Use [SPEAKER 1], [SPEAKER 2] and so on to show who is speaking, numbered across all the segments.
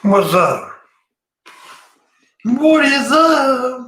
[SPEAKER 1] What's up? What is up?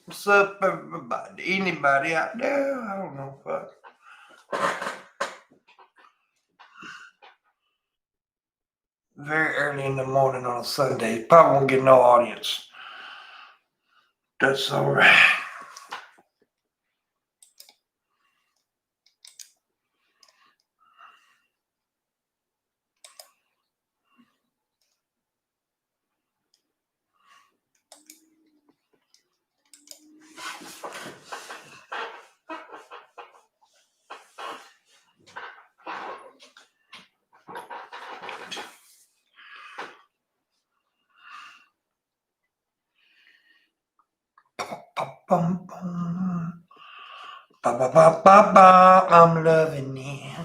[SPEAKER 1] What's up, everybody? Anybody out there? I don't know. Fuck. Very early in the morning on a Sunday. Probably won't get no audience. That's all right. Bum, bum. Ba, ba, ba, ba, ba. I'm loving it.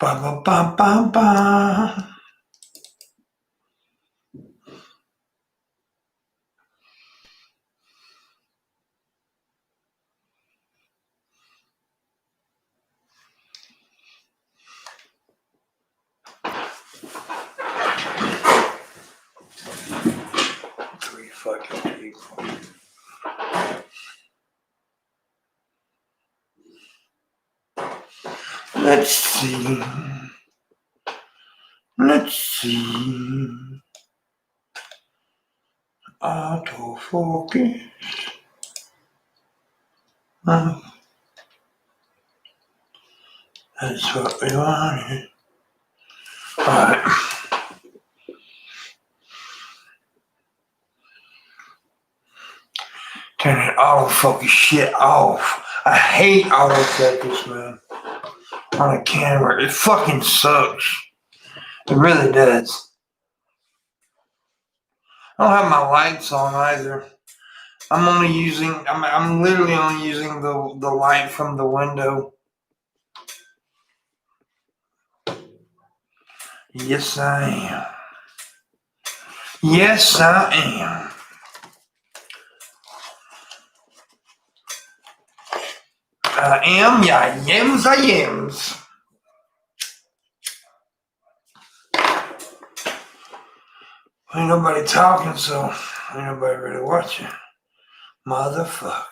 [SPEAKER 1] Ba, ba, ba, ba, ba. Three fucking people. Let's see. Let's see. Autofocus. That's what we wanted. Alright. Turn that autofocus shit off. I hate autofocus, man. On a camera. It fucking sucks. It really does. I don't have my lights on either. I'm literally only using the light from the window. Yes, I am. Yes, I am. I am, yeah, yams, I yams. Ain't nobody talking, so ain't nobody really watching. Motherfucker.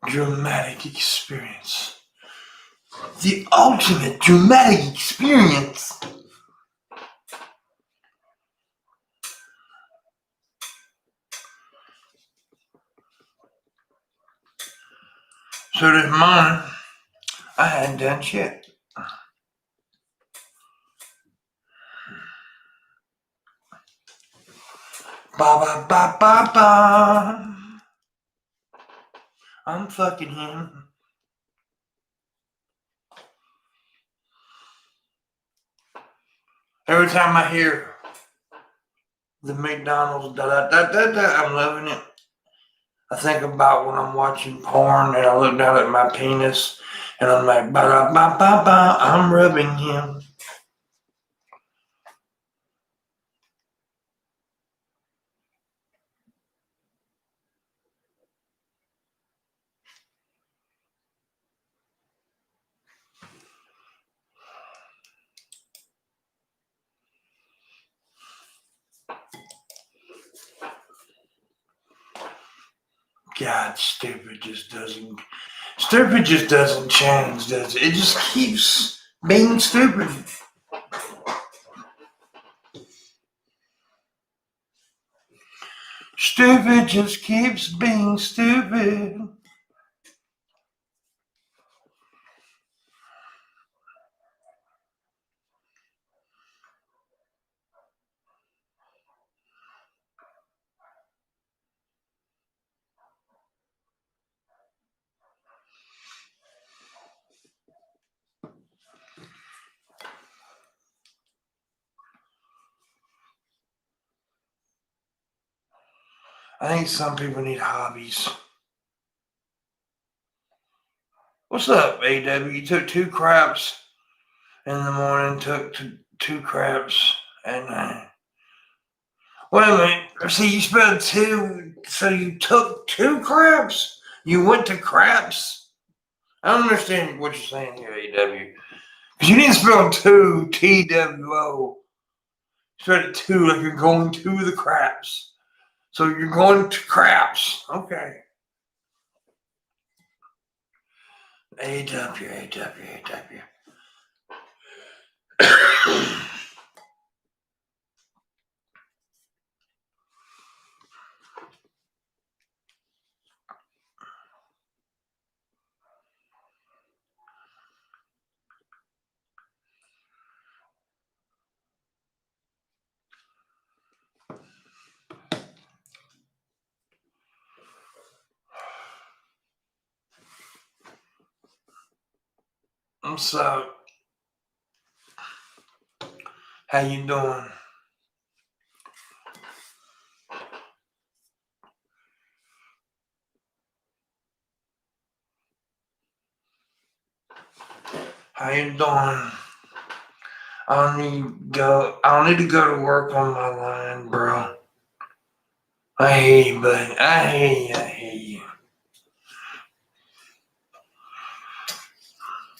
[SPEAKER 1] Dramatic experience. The ultimate dramatic experience. So this morning, I hadn't done shit. Ba ba ba ba ba. I'm fucking him. every time I hear the McDonald's da da da da da, I'm loving it. I think about when I'm watching porn and I look down at my penis and I'm like, ba da ba ba ba, I'm rubbing him. God, stupid just doesn't change, does it? It just keeps being stupid. Stupid just keeps being stupid. I think some people need hobbies. What's up, AW? You took 2 craps in the morning, took 2 craps at night. Wait a minute. See, you spelled 2, so you took 2 craps? You went to craps? I don't understand what you're saying here, AW. Because you didn't spell 2, TWO. You spelled it 2 like you're going to the craps. So you're going to craps. Okay. AW. What's up? How you doing? How you doing? I don't need to go to work on my line, bro. I hate you, buddy. I hate you.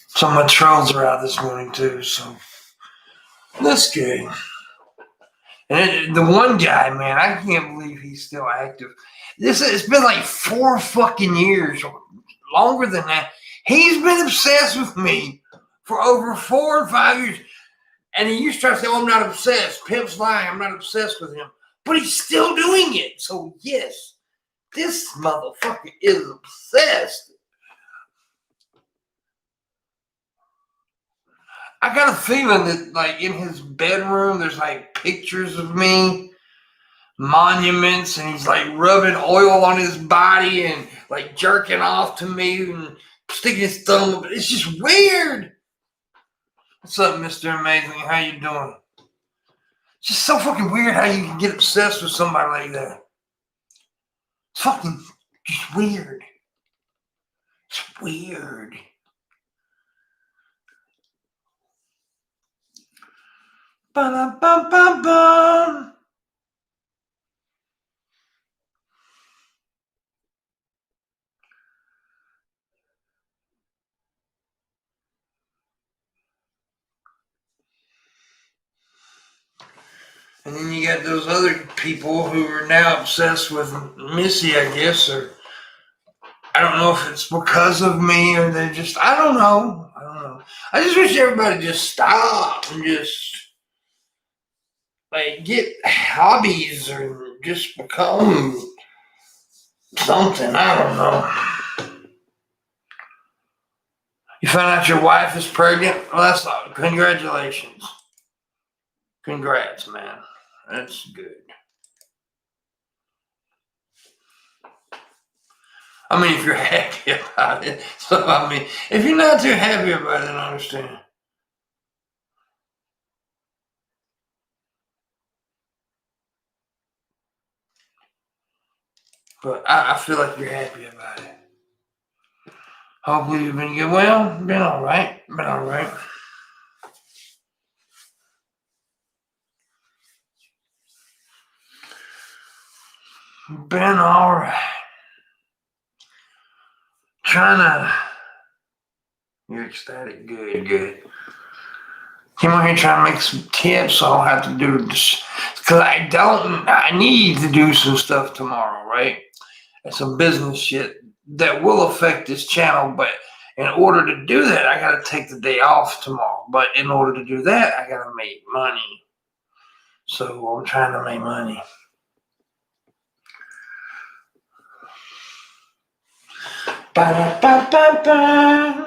[SPEAKER 1] So my trolls are out this morning too, so that's good. And the one guy, man, I can't believe he's still active. It's been like 4 fucking years, longer than that. He's been obsessed with me for over 4 or 5 years. And he used to try to say, oh, I'm not obsessed. Pimp's lying. I'm not obsessed with him. But he's still doing it. So, yes, this motherfucker is obsessed. I got a feeling that, like, in his bedroom, there's, like, pictures of me, monuments, and he's, like, rubbing oil on his body and, like, jerking off to me and sticking his thumb up. It's just weird. What's up, Mr. Amazing? How you doing? It's just so fucking weird how you can get obsessed with somebody like that. It's fucking just weird. It's weird. Ba-da-bum-bum-bum. And then you got those other people who are now obsessed with Missy, I guess, or I don't know if it's because of me or they just, I don't know. I just wish everybody just stop and just like get hobbies or just become something. I don't know. You found out your wife is pregnant? Well, that's congratulations. Congrats, man. That's good. I mean, if you're happy about it. So, I mean, if you're not too happy about it, I understand. But I feel like you're happy about it. Hopefully you've been good. Well, been all right. Been all right. Been all right. Trying to. You're ecstatic. Good, good. Came on here trying to make some tips, so I don't have to do this. Because I need to do some stuff tomorrow, right? And some business shit that will affect this channel, but in order to do that, I got to take the day off tomorrow. But in order to do that, I got to make money. So I'm trying to make money. Ba-da-ba-ba-ba.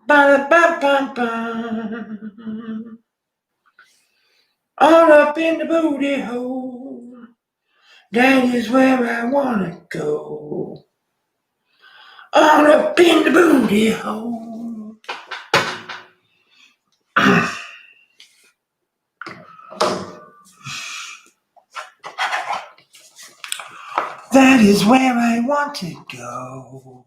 [SPEAKER 1] Ba-da-ba-ba-ba. All up in the booty hole. That is where I wanna go. All up in the booty hole. That is where I want to go.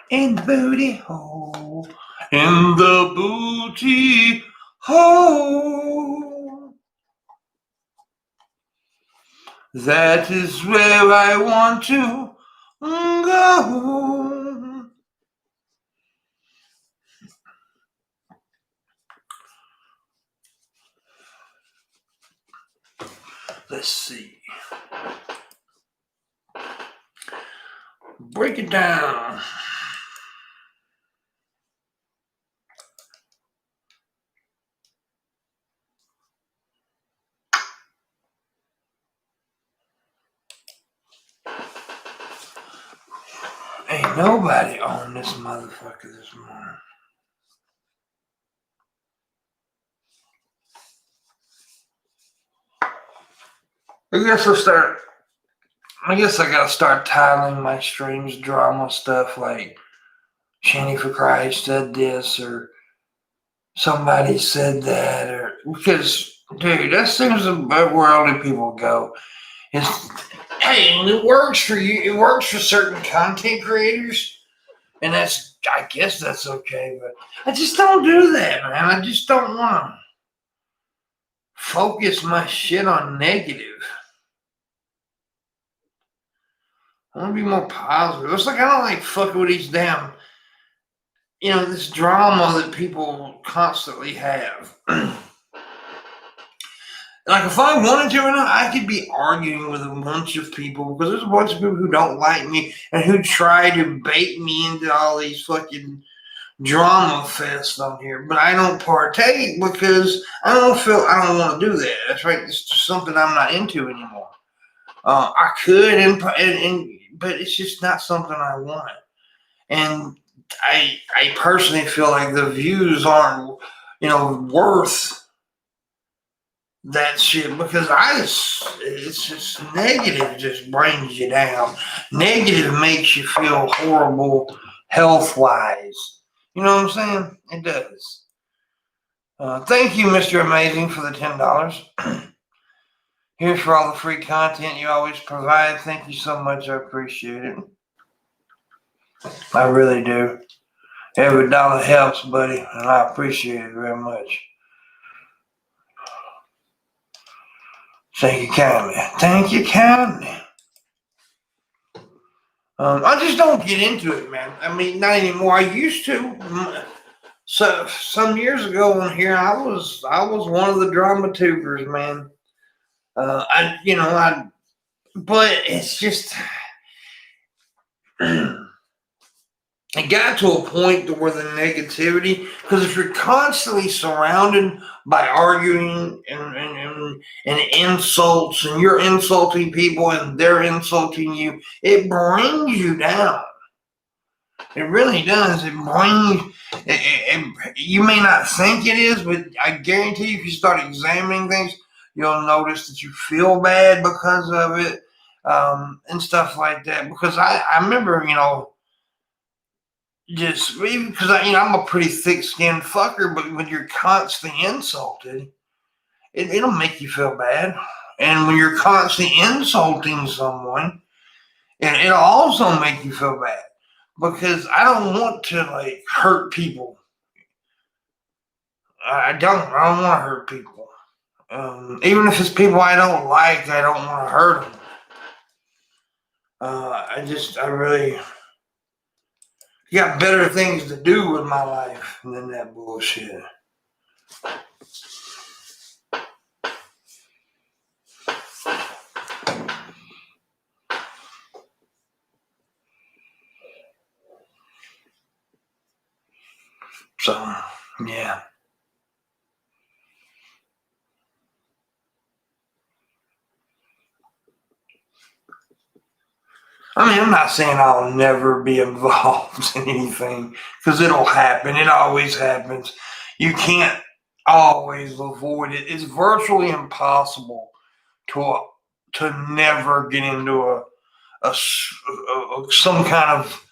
[SPEAKER 1] In the booty hole. In the booty hole. That is where I want to go. Let's see. Break it down. Ain't nobody on this motherfucker this morning. I guess I gotta start titling my streams drama stuff like Shanny for Christ said this or somebody said that, or because dude, that seems about where only people go. Hey, and it works for you. It works for certain content creators, and I guess that's okay. But I just don't do that, man. I just don't want to focus my shit on negative. I want to be more positive. It's like I don't like fucking with these damn, this drama that people constantly have. Like, if I wanted to or not, I could be arguing with a bunch of people because there's a bunch of people who don't like me and who try to bait me into all these fucking drama fests on here. But I don't partake because I don't want to do that. That's right. It's just something I'm not into anymore. I could, but it's just not something I want. And I personally feel like the views aren't, worth that shit because it's just negative, just brings you down. Negative makes you feel horrible health wise. You know what I'm saying? It does. Thank you, Mr. Amazing, for the $10. Here's for all the free content you always provide. Thank you so much. I appreciate it. I really do. Every dollar helps, buddy, and I appreciate it very much. Thank you kindly. Thank you kindly. I just don't get into it, man. I mean, not anymore. I used to. So some years ago on here, I was one of the drama tubers, man. But it's just it got to a point to where the negativity, because if you're constantly surrounded by arguing and insults, and you're insulting people and they're insulting you, it brings you down. It really does. It brings. You may not think it is, but I guarantee you, if you start examining things, you'll notice that you feel bad because of it, and stuff like that. Because I remember, just because I'm a pretty thick-skinned fucker, but when you're constantly insulted, it'll make you feel bad. And when you're constantly insulting someone, it'll also make you feel bad. Because I don't want to like hurt people. I don't want to hurt people. Even if it's people I don't like, I don't want to hurt them. I really got better things to do with my life than that bullshit. So, yeah. I mean, I'm not saying I'll never be involved in anything, because it'll happen. It always happens. You can't always avoid it. It's virtually impossible to never get into some kind of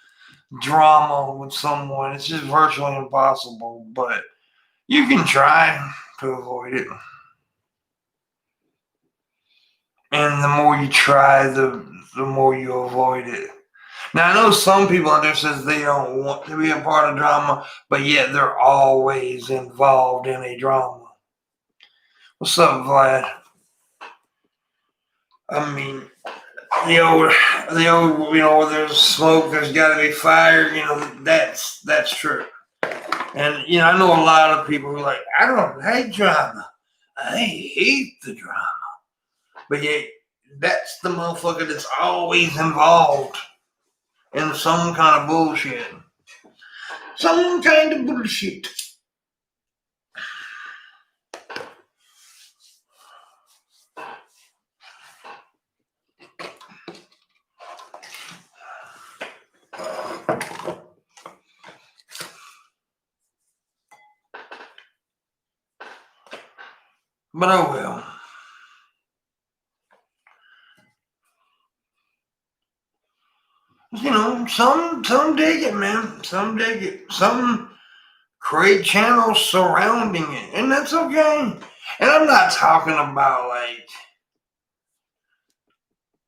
[SPEAKER 1] drama with someone. It's just virtually impossible, but you can try to avoid it. And the more you try, the more you avoid it. Now, I know some people out there says they don't want to be a part of drama, but yet they're always involved in a drama. What's up, Vlad? I mean, the old, where there's smoke, there's got to be fire. That's true. And I know a lot of people who are like, I don't hate drama. I hate the drama. But yet, that's the motherfucker that's always involved in some kind of bullshit. Some kind of bullshit. But oh well. Some dig it, man. Some dig it. Some create channels surrounding it, and that's okay. And I'm not talking about like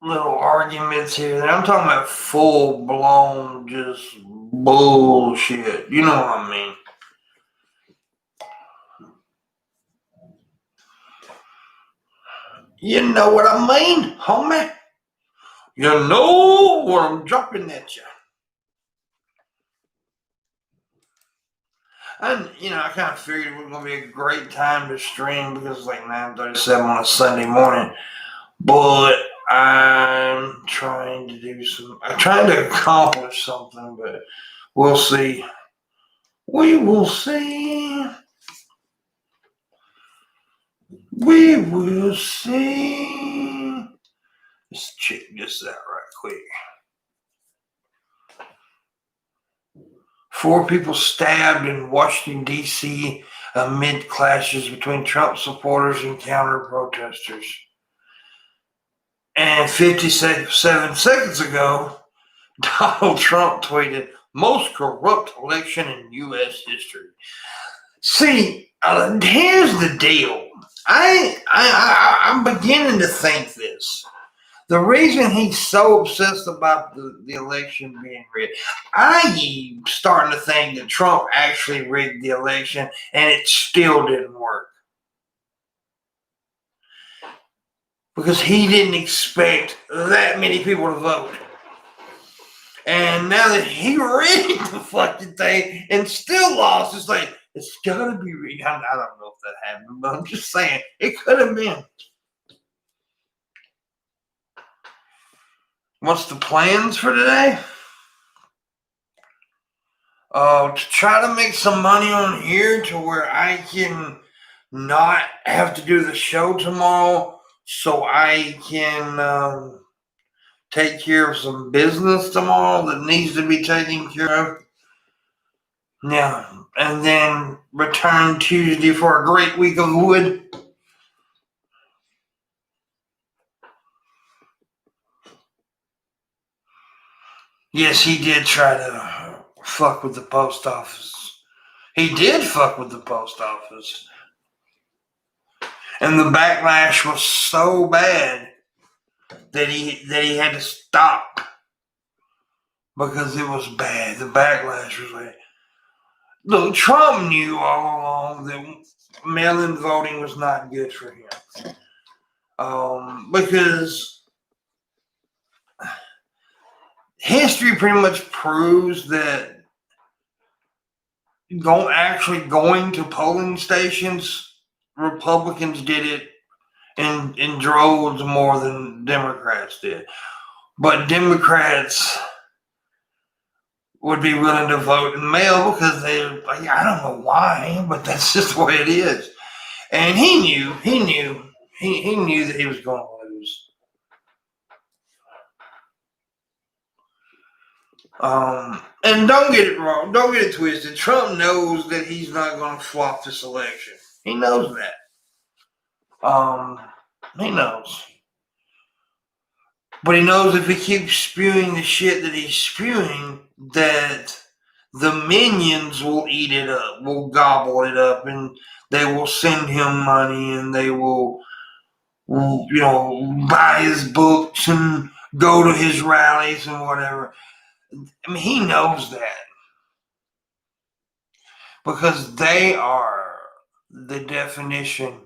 [SPEAKER 1] little arguments here. I'm talking about full blown just bullshit. You know what I mean? You know what I mean, homie? You know what I'm dropping at you. And, I kind of figured it was going to be a great time to stream because it's like 9:37 on a Sunday morning. But I'm trying to accomplish something, but we'll see. We will see. We will see. Let's check this out right quick. 4 people stabbed in Washington, D.C. amid clashes between Trump supporters and counter-protesters. And 57 seconds ago, Donald Trump tweeted, "Most corrupt election in U.S. history." See, here's the deal. I'm beginning to think this. The reason he's so obsessed about the election being rigged, I'm starting to think that Trump actually rigged the election and it still didn't work. Because he didn't expect that many people to vote. And now that he rigged the fucking thing and still lost, it's like, it's gotta be rigged. I don't know if that happened, but I'm just saying, it could have been. What's the plans for today? To try to make some money on here to where I can not have to do the show tomorrow, so I can take care of some business tomorrow that needs to be taken care of. Yeah, and then return Tuesday for a great week of wood. Yes, he did try to fuck with the post office. He did fuck with the post office. And the backlash was so bad that he had to stop because it was bad. The backlash was bad. Look, Trump knew all along that mail-in voting was not good for him. Because history pretty much proves that going to polling stations, Republicans did it in droves more than Democrats did. But Democrats would be willing to vote in mail because I don't know why, but that's just the way it is. And he knew that he was going to lose. And don't get it wrong, don't get it twisted. Trump knows that he's not going to flop this election. He knows that. He knows. But he knows if he keeps spewing the shit that he's spewing, that the minions will eat it up, will gobble it up, and they will send him money, and they will, buy his books and go to his rallies and whatever. I mean, he knows that. Because they are the definition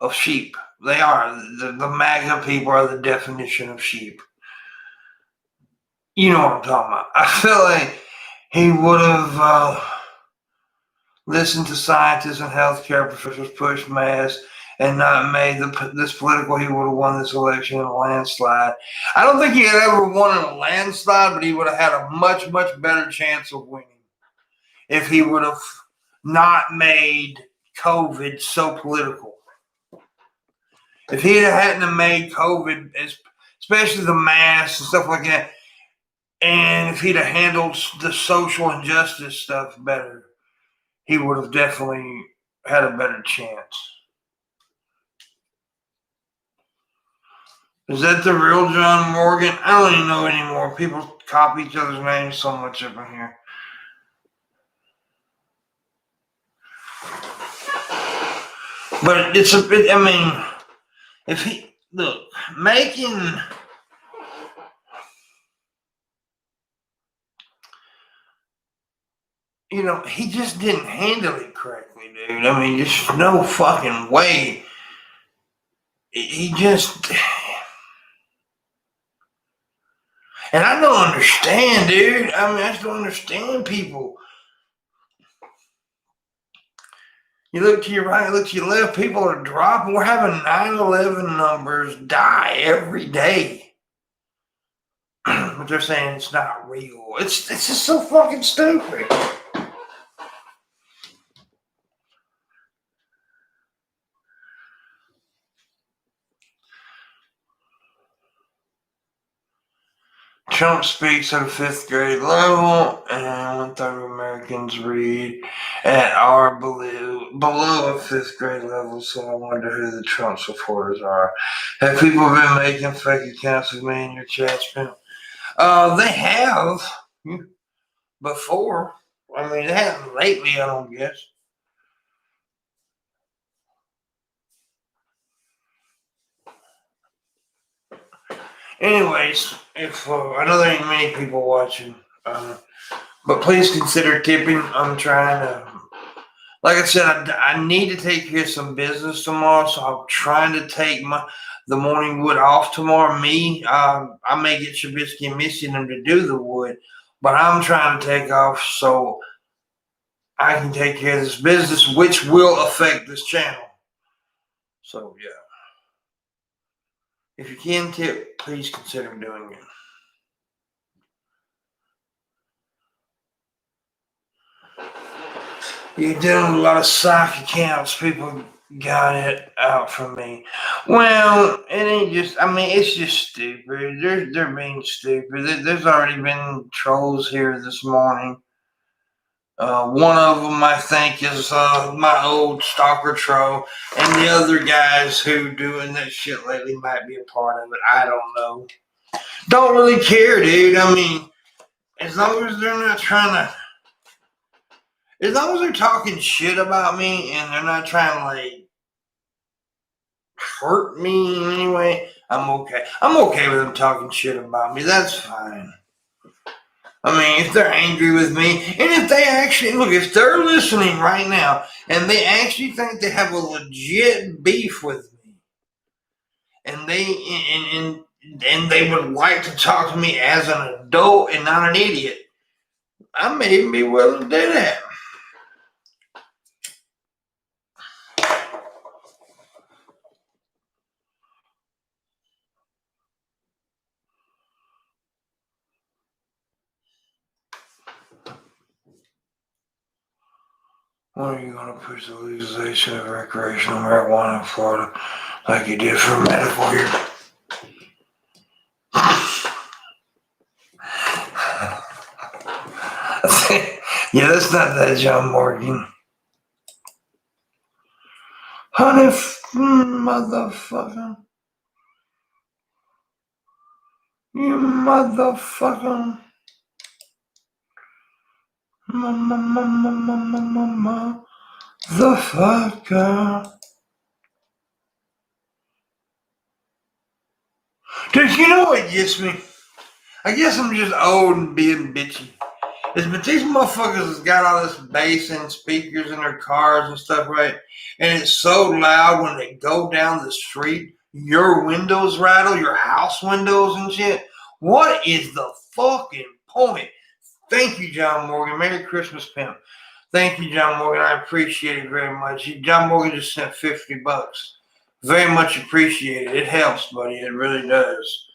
[SPEAKER 1] of sheep. They are. The MAGA people are the definition of sheep. You know what I'm talking about. I feel like he would have listened to scientists and healthcare professionals push masks and not made this political, he would have won this election in a landslide. I don't think he had ever won in a landslide, but he would have had a much, much better chance of winning if he would have not made COVID so political. If he hadn't made COVID, especially the masks and stuff like that, and if he'd have handled the social injustice stuff better, he would have definitely had a better chance. Is that the real John Morgan? I don't even know anymore. People copy each other's names so much up in here. But it's a bit, if he, look, making, he just didn't handle it correctly, dude. Just no fucking way. He just, and I don't understand, dude. I just don't understand people. You look to your right, look to your left, people are dropping. We're having 9/11 numbers die every day. But they're saying it's not real. It's just so fucking stupid. Trump speaks at a 5th grade level, and 1/3 of Americans read at or below a 5th grade level, so I wonder who the Trump supporters are. Have people been making fake accounts of me in your chats, Pimp? They have before. They haven't lately, I don't guess. Anyways, if I know there ain't many people watching, but please consider tipping. I'm trying to, like I said, I need to take care of some business tomorrow, so I'm trying to take the morning wood off tomorrow. I may get Trubisky and Missy them to do the wood, but I'm trying to take off so I can take care of this business, which will affect this channel. So, yeah. If you can tip, please consider doing it. You're dealing with a lot of sock accounts. People got it out from me. Well, it ain't just, it's just stupid. They're being stupid. There's already been trolls here this morning. One of them, I think, is my old stalker troll, and the other guys who doing that shit lately might be a part of it. I don't know. Don't really care, dude. As long as they're not trying to, as long as they're talking shit about me and they're not trying to hurt me in any way, I'm okay. I'm okay with them talking shit about me. That's fine. I mean, if they're angry with me, and if they actually, look, if they're listening right now, and they actually think they have a legit beef with me, and they would like to talk to me as an adult and not an idiot, I may even be willing to do that. When are you going to push the legalization of recreational marijuana in Florida like you did for medical here? Yeah, that's not that John Morgan. Honey, motherfucker. You motherfucker. Motherfucker. Dude, you know what gets me? I guess I'm just old and being bitchy. But these motherfuckers has got all this bass and speakers in their cars and stuff, right? And it's so loud when they go down the street, your windows rattle, your house windows and shit. What is the fucking point? Thank you, John Morgan. Merry Christmas, Pimp. Thank you, John Morgan. I appreciate it very much. John Morgan just sent $50. Very much appreciated. It helps, buddy. It really does.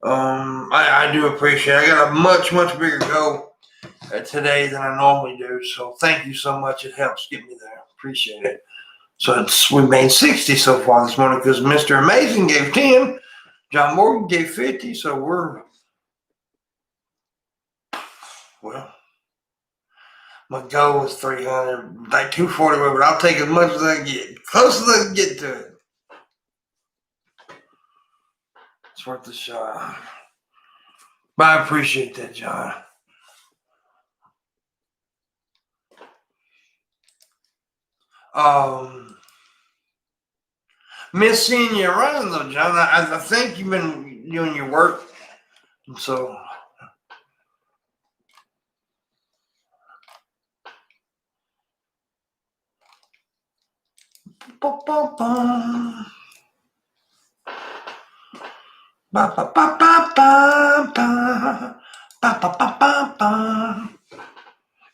[SPEAKER 1] I do appreciate it. I got a much, much bigger goal today than I normally do. So thank you so much. It helps get me there. Appreciate it. So we made 60 so far this morning because Mr. Amazing gave 10. John Morgan gave 50. So my goal was 300, like 240, but I'll take as much as I can get. Close as I can get to it. It's worth the shot. But I appreciate that, John. Miss seeing you around though, John. I think you've been doing your work, so.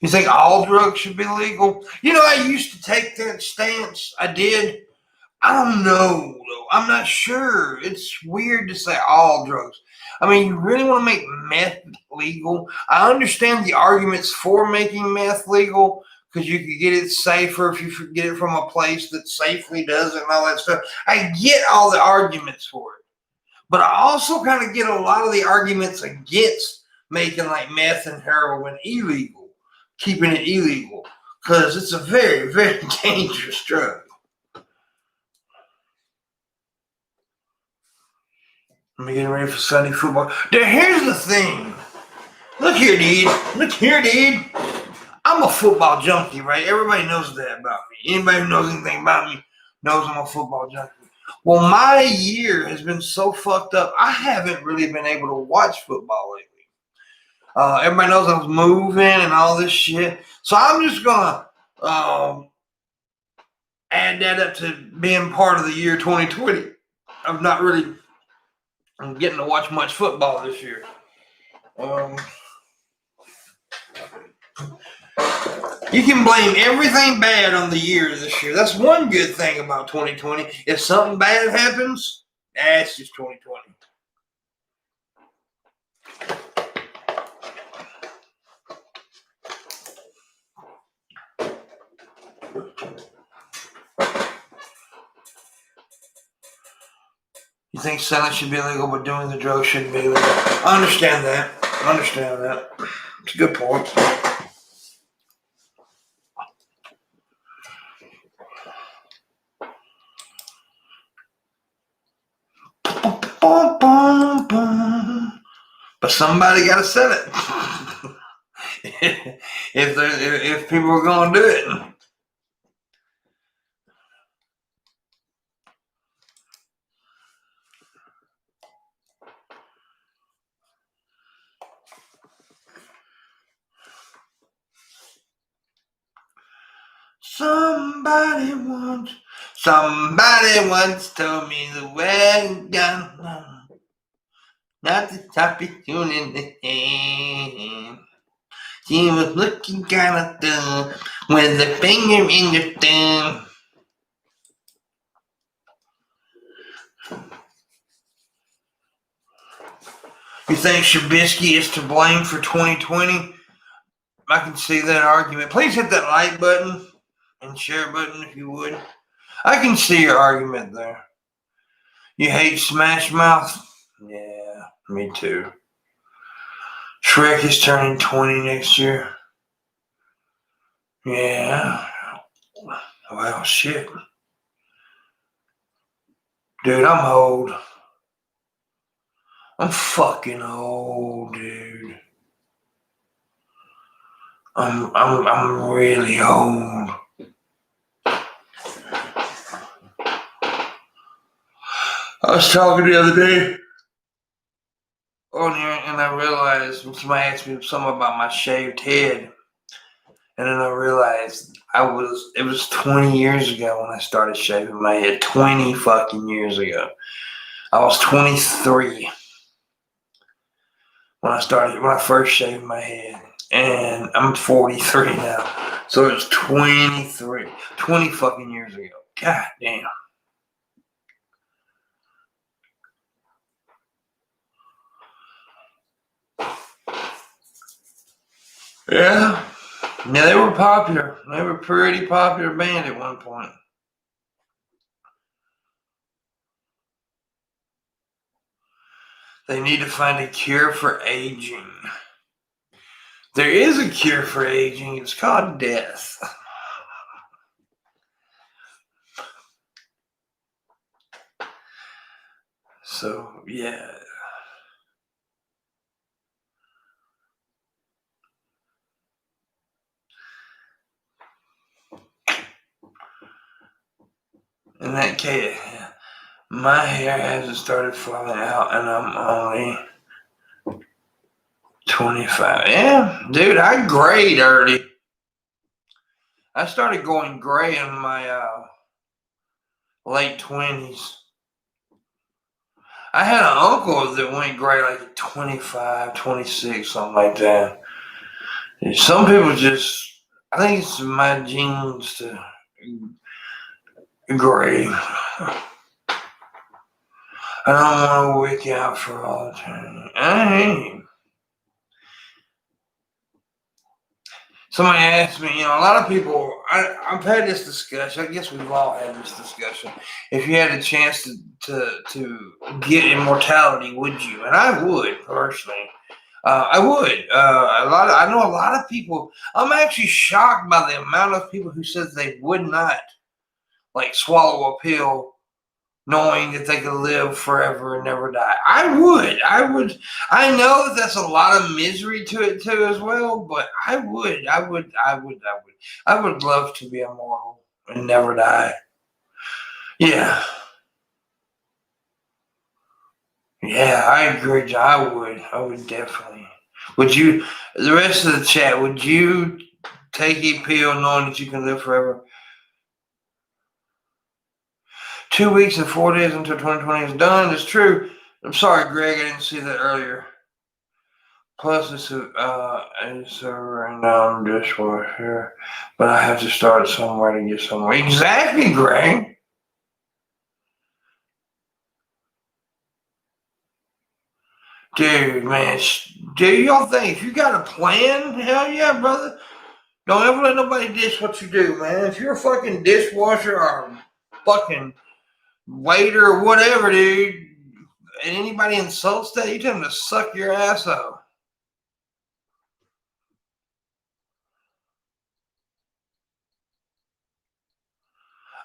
[SPEAKER 1] You think all drugs should be legal? You know, I used to take that stance. I did. I don't know, though. I'm not sure. It's weird to say all drugs. I mean, you really want to make meth legal? I understand the arguments for making meth legal because you could get it safer if you get it from a place that safely does it and all that stuff. I get all the arguments for it. But I also kind of get a lot of the arguments against making like meth and heroin illegal, keeping it illegal, because it's a very, very dangerous drug. I'm getting ready for Sunday football. Dude, here's the thing. Look here, dude. I'm a football junkie, right? Everybody knows that about me. Anybody who knows anything about me knows I'm a football junkie. Well, my year has been so fucked up. I haven't really been able to watch football lately. Everybody knows I was moving and all this shit. So I'm just going to add that up to being part of the year 2020. I'm getting to watch much football this year. You can blame everything bad on the year this year. That's one good thing about 2020. If something bad happens, that's just 2020. You think selling should be illegal, but doing the drugs shouldn't be illegal? I understand that. It's a good point. But somebody got to sell it. if people are going to do it. Somebody once told me the way down, not to stop it tuning the hand. She was looking kind of dumb with a finger in her thumb. You think Trubisky is to blame for 2020? I can see that argument. Please hit that like button and share button if you would. I can see your argument there. You hate Smash Mouth? Yeah, me too. Shrek is turning 20 next year. Yeah. Well, shit. Dude, I'm old. I'm fucking old, dude. I'm really old. I was talking the other day on here, and I realized when somebody asked me something about my shaved head, and then I realized it was 20 years ago when I started shaving my head. 20 fucking years ago. I was 23 when I first shaved my head, and I'm 43 now. So it's 20 fucking years ago. God damn. Yeah. Yeah, they were popular. They were a pretty popular band at one point. They need to find a cure for aging. There is a cure for aging. It's called death. So, yeah. In that case, my hair hasn't started falling out, and I'm only 25. Yeah, dude, I grayed early. I started going gray in my late 20s. I had an uncle that went gray like at 25, 26, something like that. And some people just, I think it's my genes to gray. I don't want to wake out for all the time. I ain't. Somebody asked me, a lot of people, I've had this discussion. I guess we've all had this discussion. If you had a chance to get immortality, would you? And I would, personally. I would. I know a lot of people. I'm actually shocked by the amount of people who said they would not, like, swallow a pill knowing that they could live forever and never die. I would. I know that that's a lot of misery to it too as well, but I would love to be immortal and never die. Yeah. Yeah, I agree. I would definitely. Would you, the rest of the chat, would you take a pill knowing that you can live forever? 2 weeks and 4 days until 2020 is done. It's true. I'm sorry, Greg. I didn't see that earlier. Plus, it's a random dishwasher, but I have to start somewhere to get somewhere. Exactly, Greg. Dude, man, do y'all think if you got a plan? Hell yeah, brother. Don't ever let nobody dish what you do, man. If you're a fucking dishwasher or a fucking waiter or whatever, dude, and anybody insults that, you tell them to suck your ass off.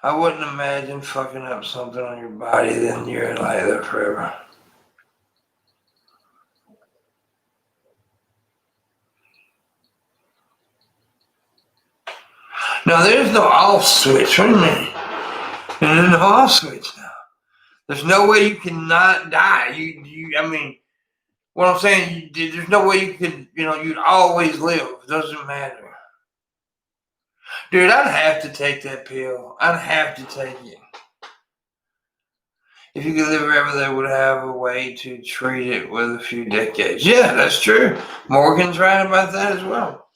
[SPEAKER 1] I wouldn't imagine fucking up something on your body, then you're like that forever. Now, there's no off switch. What do you mean? There's no off switch now. There's no way you cannot die. I mean, what I'm saying, there's no way you could, you'd always live. It doesn't matter. Dude, I'd have to take that pill. I'd have to take it. If you could live forever, they would have a way to treat it with a few decades. Yeah, that's true. Morgan's right about that as well.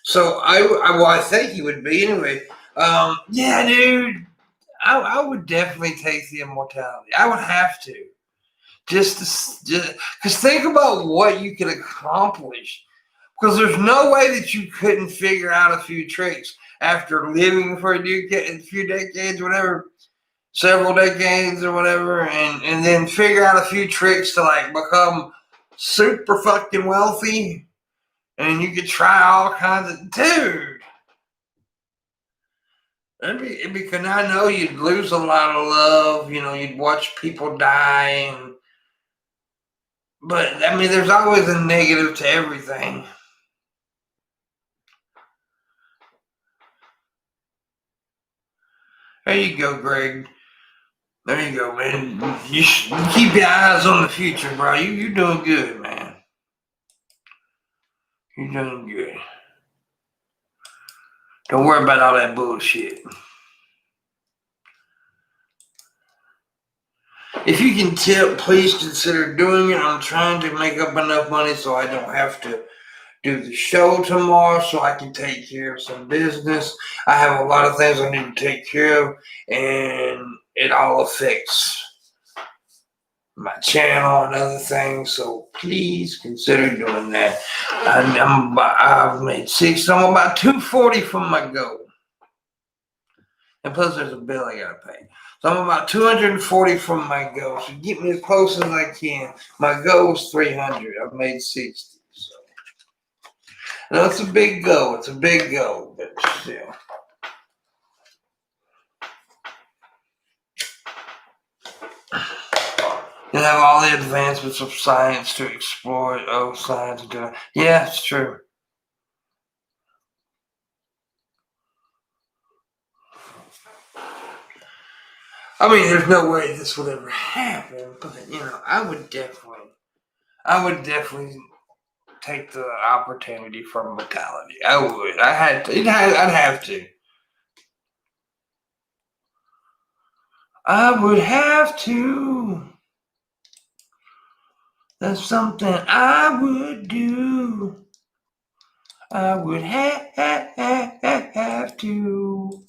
[SPEAKER 1] So I think he would be anyway. Yeah, dude, I would definitely take the immortality. I would have to. Just because think about what you could accomplish. Because there's no way that you couldn't figure out a few tricks after living for a few decades, whatever, several decades or whatever, and then figure out a few tricks to like become super fucking wealthy. And you could try all kinds of dude. It'd be, cause I know you'd lose a lot of love. You'd watch people die, but I mean, there's always a negative to everything. There you go, Greg. There you go, man. You keep your eyes on the future, bro. You're doing good, man. You're doing good. Don't worry about all that bullshit. If you can tip, please consider doing it. I'm trying to make up enough money so I don't have to do the show tomorrow, so I can take care of some business. I have a lot of things I need to take care of, and it all affects my channel and other things. So please consider doing that. I've made I'm about 240 from my goal. And plus there's a bill I gotta pay. So I'm about 240 from my goal. So get me as close as I can. My goal is 300. I've made 60. So no, it's a big goal. It's a big goal, but still. And have all the advancements of science to explore it. Oh, science. Yeah, it's true. I mean, there's no way this would ever happen, but I would definitely take the opportunity for mortality. I would. I'd have to. I would have to. That's something I would do. I would have to.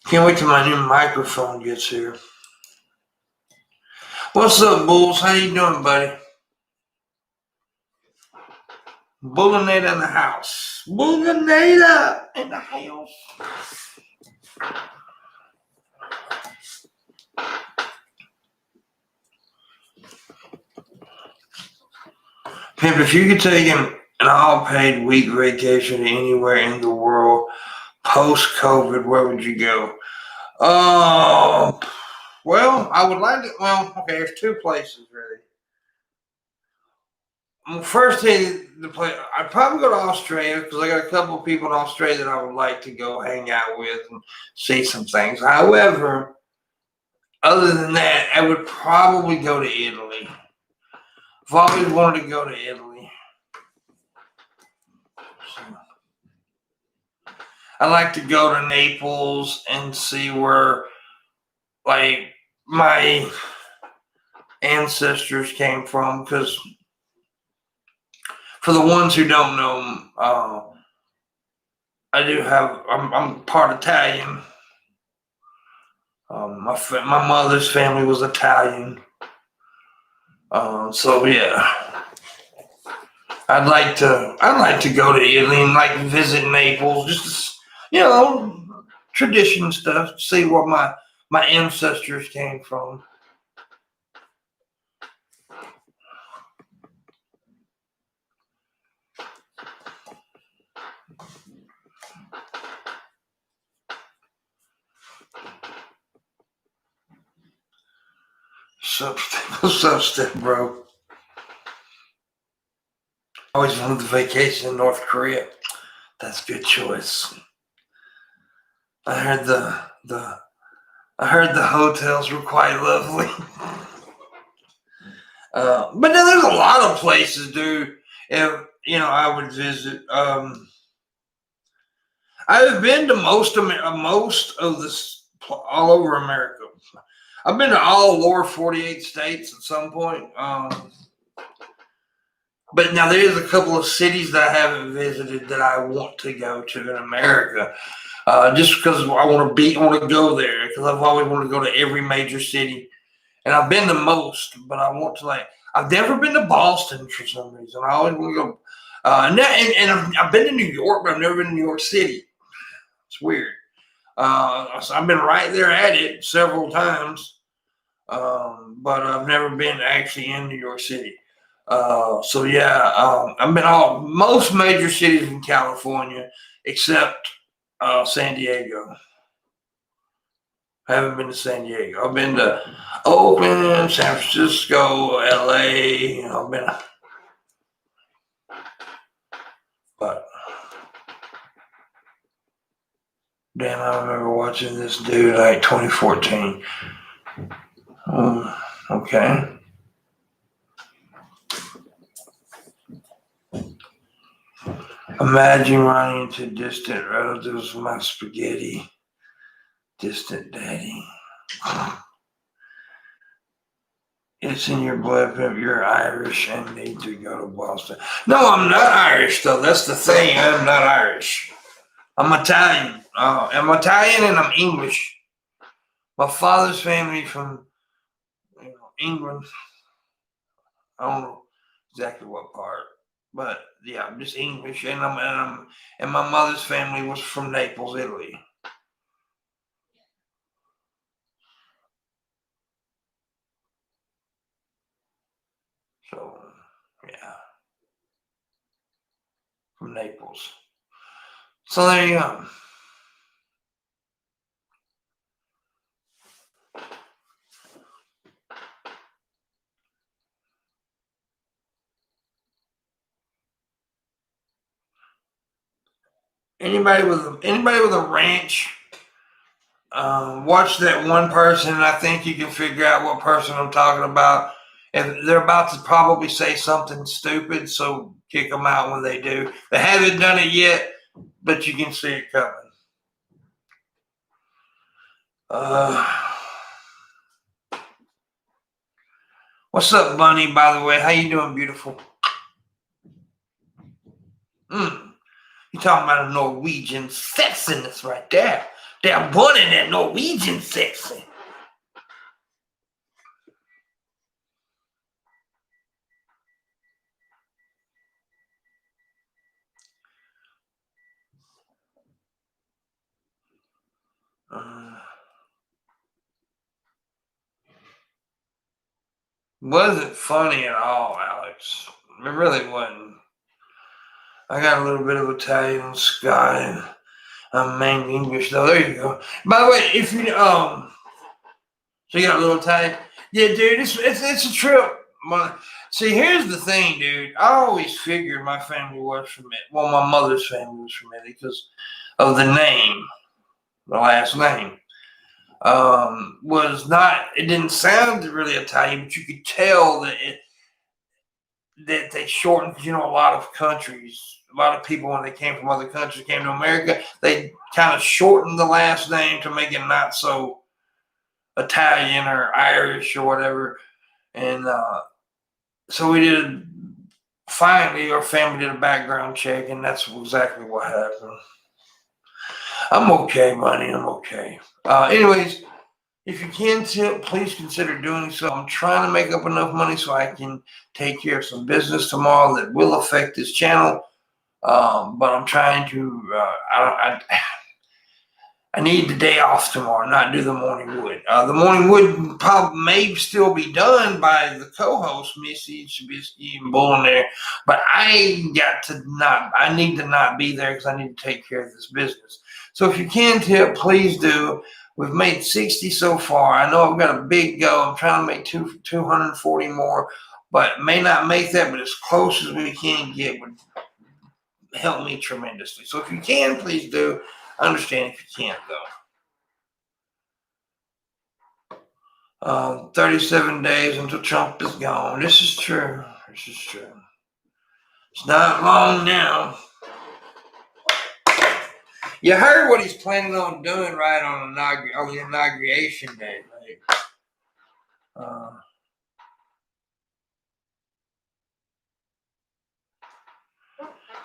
[SPEAKER 1] Can't wait till my new microphone gets here. What's up, Bulls? How you doing, buddy? Bullinate in the house. Bullinate in the house. Pimp, if you could take an all-paid week vacation anywhere in the world post-COVID, where would you go? Well, I would like to. Well, okay, there's two places really. First thing, I'd probably go to Australia because I got a couple of people in Australia that I would like to go hang out with and see some things. However, other than that, I would probably go to Italy. I've always wanted to go to Italy. So, I like to go to Naples and see where, like, my ancestors came from. Because for the ones who don't know, I'm part Italian. My mother's family was Italian. So yeah, I'd like to go to Italy and like visit Naples, just tradition stuff, see where my ancestors came from. What's up, step bro? Always wanted to vacation in North Korea. That's a good choice. I heard the hotels were quite lovely. But then there's a lot of places, dude. If I would visit. I've been to most of this all over America. I've been to all lower 48 states at some point. But now there's a couple of cities that I haven't visited that I want to go to in America. Just because I want to go there because I've always wanted to go to every major city, and I've been to most, but I want to I've never been to Boston for some reason. I always want to go, and I've been to New York, but I've never been to New York City. It's weird. So I've been right there at it several times, but I've never been actually in New York City. So yeah, I've been most major cities in California except San Diego. I haven't been to San Diego. I've been to Oakland, San Francisco, LA. I've been, but damn, I remember watching this dude 2014. Okay. Imagine running into distant relatives with my spaghetti. Distant daddy. It's in your blood, but you're Irish and need to go to Boston. No, I'm not Irish, though. That's the thing. I'm not Irish. I'm Italian. I'm Italian and I'm English. My father's family from England. I don't know exactly what part, but yeah, I'm just English, and my mother's family was from Naples, Italy. So yeah, from Naples. So there you go. Anybody with a ranch, watch that one person, and I think you can figure out what person I'm talking about. And they're about to probably say something stupid, so kick them out when they do. They haven't done it yet, but you can see it coming. What's up, Bunny? By the way, how you doing, beautiful? You talking about a Norwegian sexiness right there? They're born in that Norwegian sexy. Wasn't funny at all, Alex. It really wasn't. I got a little bit of Italian, Sky. I'm mainly English though. There you go. By the way, if you so you got a little Italian. Yeah, dude, it's a trip. See, here's the thing, dude. I always figured my family was from it. Well, my mother's family was from Italy because of the name, the last name. Was not. It didn't sound really Italian, but you could tell that they shortened. A lot of countries, a lot of people when they came from other countries came to America, they kind of shortened the last name to make it not so Italian or Irish or whatever. And so we did. Finally, our family did a background check, and that's exactly what happened. I'm okay, buddy. I'm okay. Anyways, if you can tip, please consider doing so. I'm trying to make up enough money so I can take care of some business tomorrow that will affect this channel. But I'm trying to. I need the day off tomorrow, not do the morning wood. The morning wood probably may still be done by the co-host, Missy, Shabisky, and Bull in there, but I need to not be there because I need to take care of this business. So if you can tip, please do. We've made 60 so far. I know I've got a big goal. I'm trying to make 240 more, but may not make that, but as close as we can get would help me tremendously. So if you can, please do. I understand if you can't, though. 37 days until Trump is gone. This is true. This is true. It's not long now. You heard what he's planning on doing, right, on the inauguration day, right?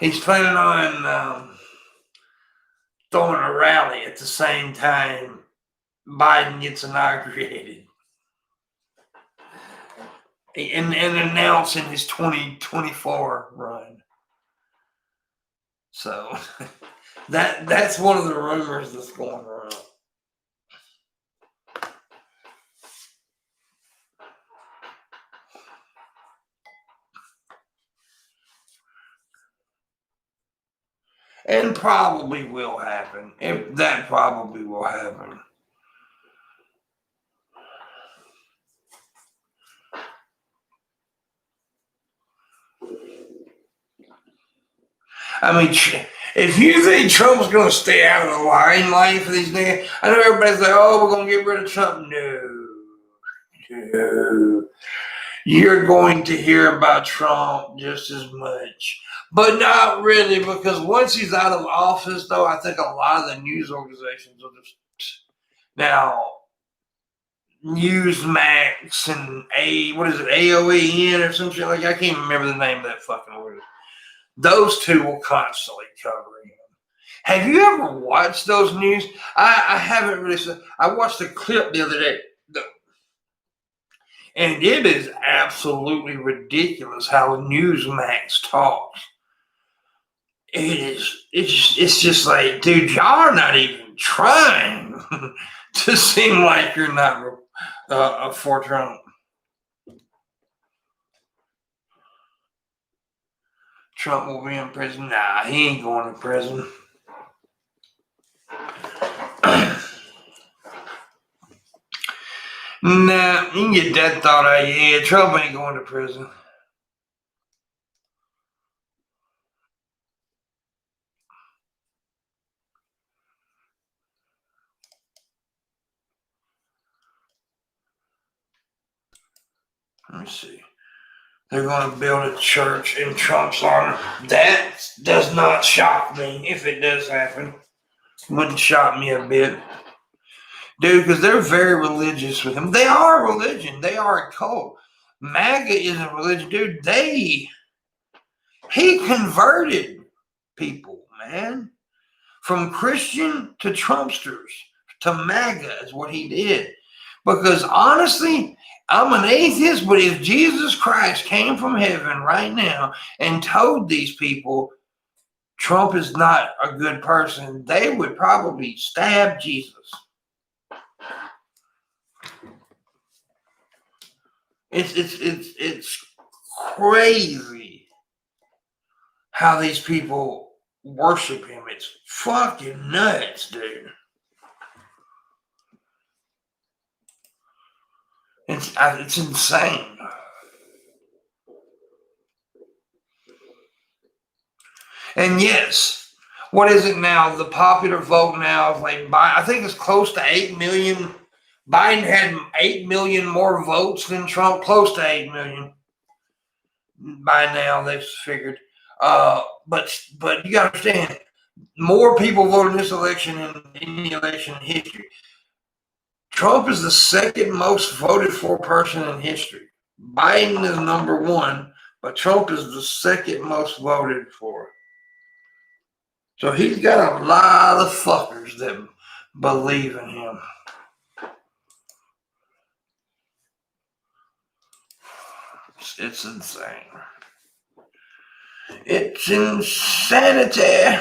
[SPEAKER 1] He's planning on throwing a rally at the same time Biden gets inaugurated. And announcing his 2024 run. So that's one of the rumors that's going around. And probably will happen. That probably will happen. I mean, if you think Trump's going to stay out of the limelight for these niggas, I know everybody's like, oh, we're going to get rid of Trump. No. You're going to hear about Trump just as much. But not really, because once he's out of office, though, I think a lot of the news organizations will just... Now, Newsmax and AOAN or some shit like that. I can't remember the name of that fucking word. Those two will constantly cover him. Have you ever watched those news? I haven't really. I watched a clip the other day, and it is absolutely ridiculous how Newsmax talks. It's just like, dude, y'all are not even trying to seem like you're not for Trump. Trump will be in prison. Nah, he ain't going to prison. Nah, you can get that thought out of your head. Trump ain't going to prison. Let me see. They're going to build a church in Trump's honor. That does not shock me if it does happen. Wouldn't shock me a bit. Dude, because they're very religious with him. They are a religion. They are a cult. MAGA isn't religion. Dude, he converted people, man. From Christian to Trumpsters to MAGA is what he did. Because honestly, I'm an atheist, but if Jesus Christ came from heaven right now and told these people Trump is not a good person, they would probably stab Jesus. It's crazy how these people worship him. It's fucking nuts, dude. It's insane. And yes, what is it now? The popular vote now is like, I think it's close to 8 million. Biden had 8 million more votes than Trump, close to 8 million. By now, they've figured. But you got to understand, more people voted in this election than any election in history. Trump is the second most voted for person in history. Biden is number one, but Trump is the second most voted for. So he's got a lot of fuckers that believe in him. It's insane. It's insanity.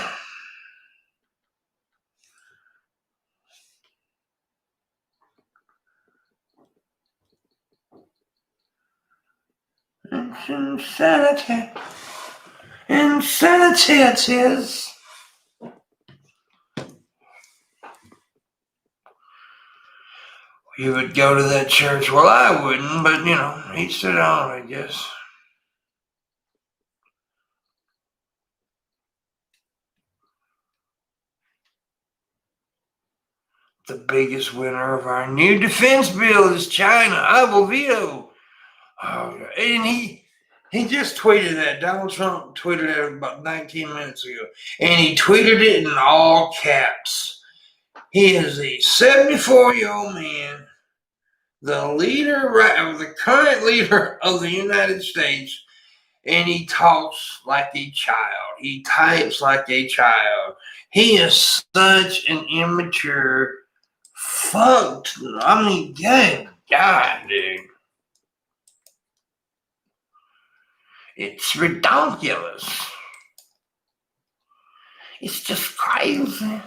[SPEAKER 1] It's insanity. Insanity it is. You would go to that church. Well, I wouldn't, but each their own, I guess. the biggest winner of our new defense bill is China. I will veto. Oh, and he just tweeted that. Donald Trump tweeted that about 19 minutes ago. And he tweeted it in all caps. He is a 74-year-old man, the leader, the current leader of the United States, and he talks like a child. He types like a child. He is such an immature, fucked. I mean, good God, dude. It's ridiculous. It's just crazy.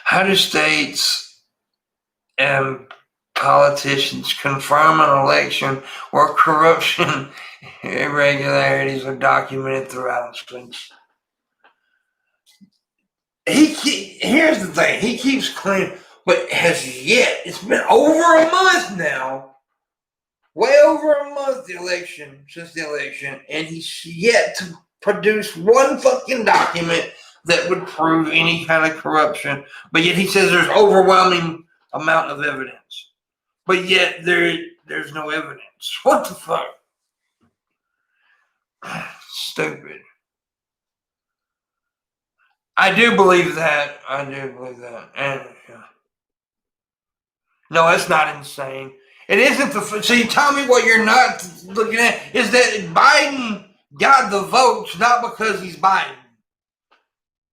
[SPEAKER 1] How do states and politicians confirm an election where corruption irregularities are documented throughout the country? Here's the thing. He keeps claiming, but has yet. It's been over a month now. Way over a month since the election, and he's yet to produce one fucking document that would prove any kind of corruption. But yet he says there's overwhelming amount of evidence. But yet there's no evidence. What the fuck? Stupid. I do believe that. And no, that's not insane. It isn't so you tell me what you're not looking at is that Biden got the votes not because he's Biden.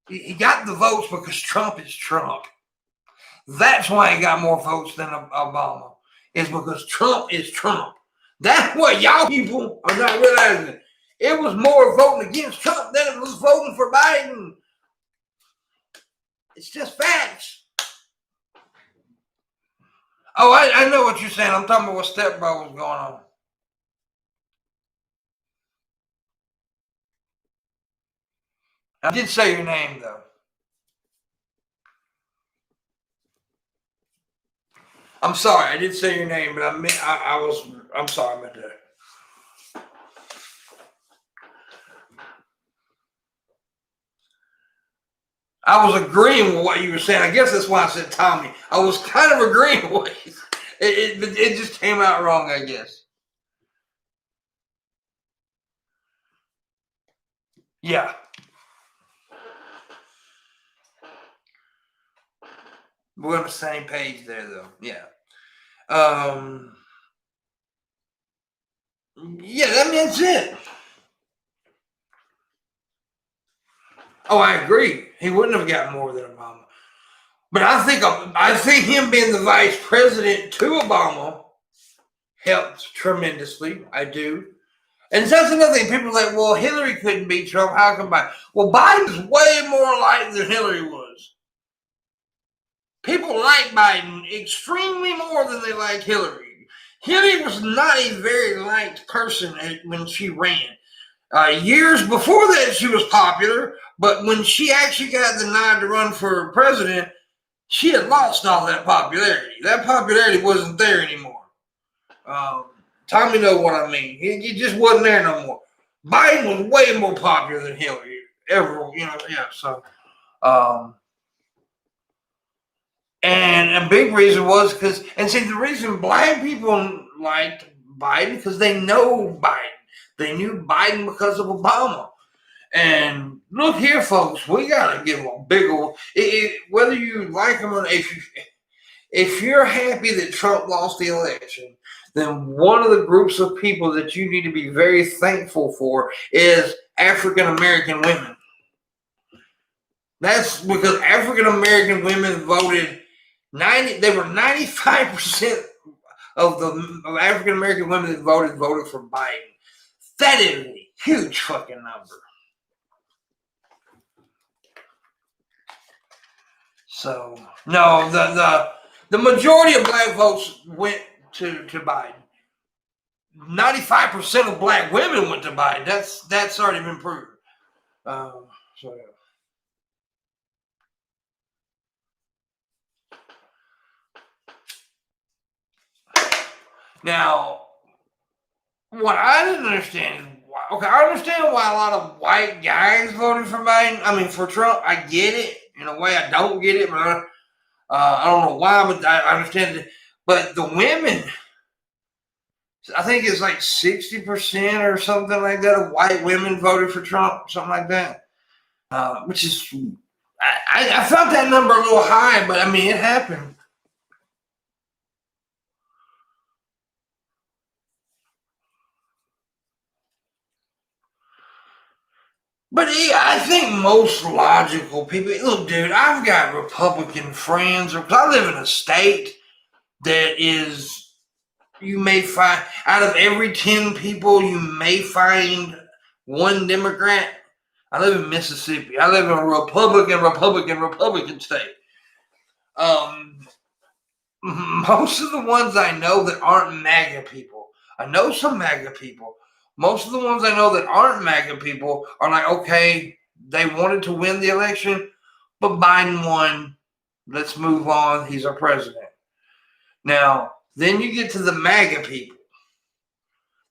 [SPEAKER 1] He got the votes because Trump is Trump. That's why he got more votes than Obama. It's because Trump is Trump. That's what y'all people are not realizing. It was more voting against Trump than it was voting for Biden. It's just facts. Oh, I know what you're saying. I'm talking about what Step Bro was going on. I did say your name, though. I'm sorry. I did say your name, but I'm sorry about that. I was agreeing with what you were saying. I guess that's why I said Tommy. I was kind of agreeing with what you said. It just came out wrong, I guess. Yeah. We're on the same page there, though. Yeah. Yeah, that means it. Oh, I agree. He wouldn't have gotten more than Obama. But I think him being the vice president to Obama helped tremendously. I do. And that's another thing. People are like, well, Hillary couldn't beat Trump. How come Biden? Well, Biden's way more liked than Hillary was. People like Biden extremely more than they like Hillary. Hillary was not a very liked person when she ran. Years before that, she was popular, but when she actually got the nod to run for president, she had lost all that popularity. That popularity wasn't there anymore. Tommy knows what I mean. He just wasn't there no more. Biden was way more popular than Hillary ever, yeah. So, and a big reason was because, and see, the reason black people liked Biden because they know Biden. They knew Biden because of Obama. And look here, folks, we gotta give a big old. Whether you like him or not, if you're happy that Trump lost the election, then one of the groups of people that you need to be very thankful for is African American women. That's because African American women voted 90. They were 95% of the African American women that voted for Biden. That is a huge fucking number. So no, the majority of black votes went to Biden. 95% of black women went to Biden. That's already been proven. So yeah. Now, what I didn't understand is why, okay, I understand why a lot of white guys voted for Biden. I mean, for Trump, I get it. In a way, I don't get it, but I don't know why, but I understand it. But the women, I think it's like 60% or something like that of white women voted for Trump, something like that. Which is, I felt that number a little high, but I mean, it happened. But yeah, I think most logical people, look, dude, I've got Republican friends, because I live in a state that is, you may find, out of every 10 people, you may find one Democrat. I live in Mississippi. I live in a Republican state. Most of the ones I know that aren't MAGA people, I know some MAGA people. Most of the ones I know that aren't MAGA people are like, okay, they wanted to win the election, but Biden won. Let's move on. He's our president. Now, then you get to the MAGA people.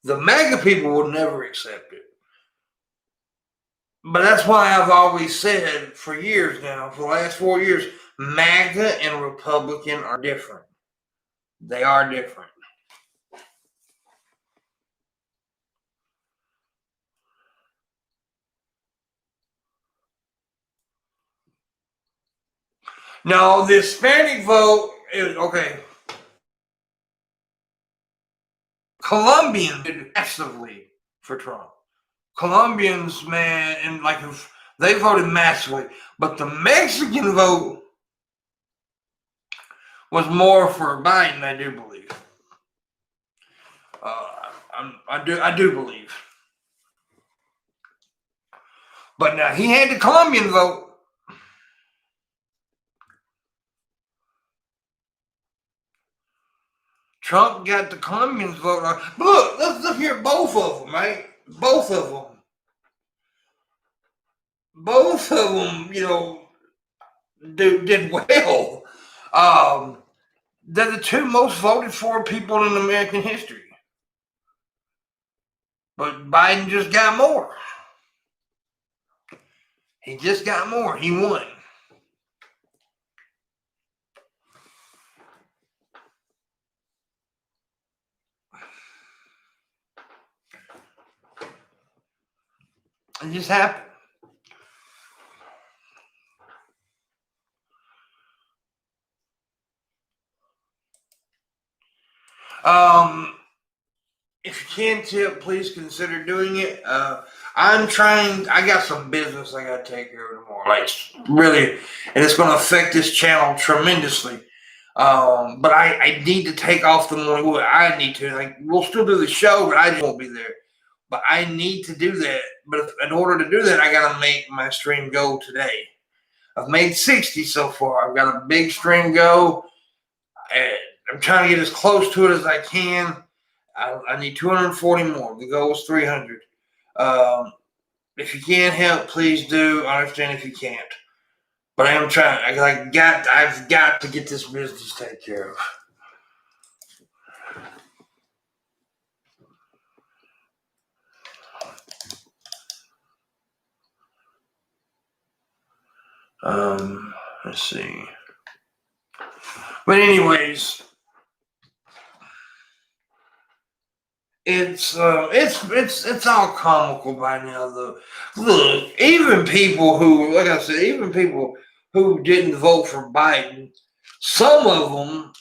[SPEAKER 1] The MAGA people will never accept it. But that's why I've always said for years now, for the last 4 years, MAGA and Republican are different. They are different. No, the Hispanic vote is okay. Colombians did massively for Trump. Colombians, man, and like they voted massively, but the Mexican vote was more for Biden, I do believe. I do believe. But now he had the Colombian vote. Trump got the Colombians vote. But look, let's look here, both of them, right? Both of them. Both of them, did well. They're the two most voted for people in American history. But Biden just got more. He just got more. He won. It just happened. If you can tip, please consider doing it. I'm trying. I got some business I got to take care of tomorrow. Like really, and it's going to affect this channel tremendously. But I need to take off the morning. Well, I need to. Like we'll still do the show, but I just won't be there. But I need to do that. But in order to do that, I got to make my stream go today. I've made 60 so far. I've got a big stream go. And I'm trying to get as close to it as I can. I need 240 more. The goal is 300. If you can't help, please do. I understand if you can't. But I am trying. I've got to get this business taken care of. Let's see. But anyways, it's all comical by now. Look, even people who, like I said, even people who didn't vote for Biden, some of them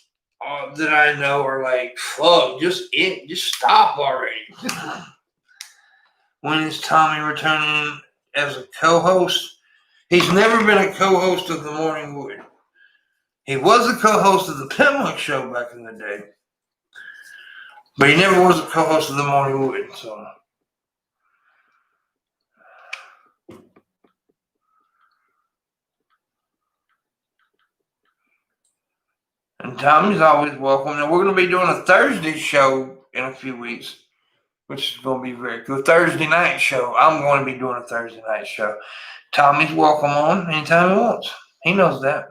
[SPEAKER 1] that I know are like, fuck, just stop already. When is Tommy returning as a co-host? He's never been a co-host of the Morning Wood. He was a co-host of the Pimpmunk show back in the day. But he never was a co-host of the Morning Wood, so. And Tommy's always welcome. And we're going to be doing a Thursday show in a few weeks, which is going to be very cool. Thursday night show. I'm going to be doing a Thursday night show. Tommy's welcome on anytime he wants. He knows that.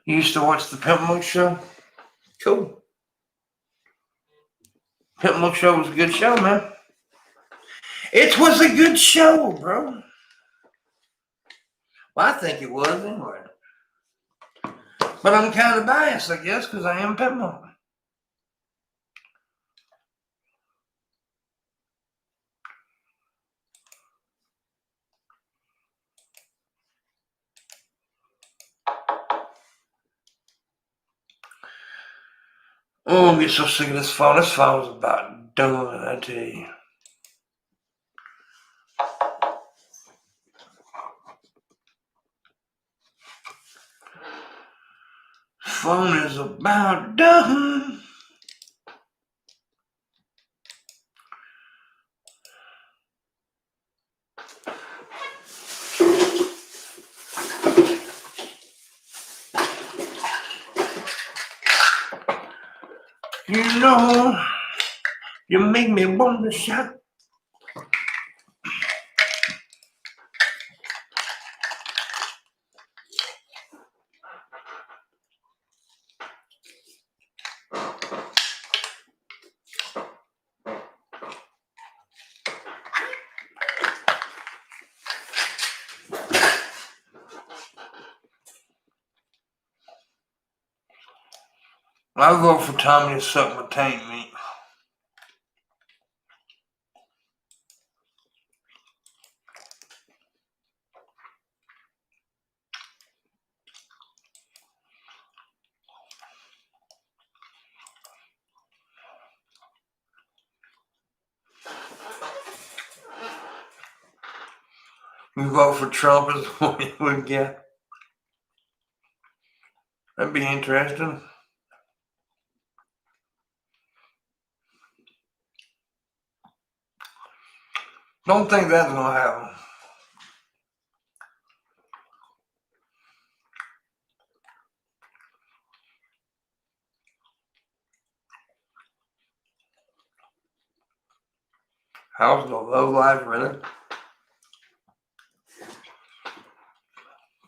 [SPEAKER 1] You used to watch the Pimpmunk show? Cool. Pimpmunk show was a good show, man. It was a good show, bro. Well, I think it was anyway. But I'm kind of biased, I guess, because I am Pimpmunk. Oh, I'm getting so sick of this phone. This phone's about done, I tell you. Phone is about done. You know, you make me want to shout. I vote for Tommy to suck my tank meat. You vote for Trump as what you would get. That'd be interesting. Don't think that's gonna happen. How's the low life really?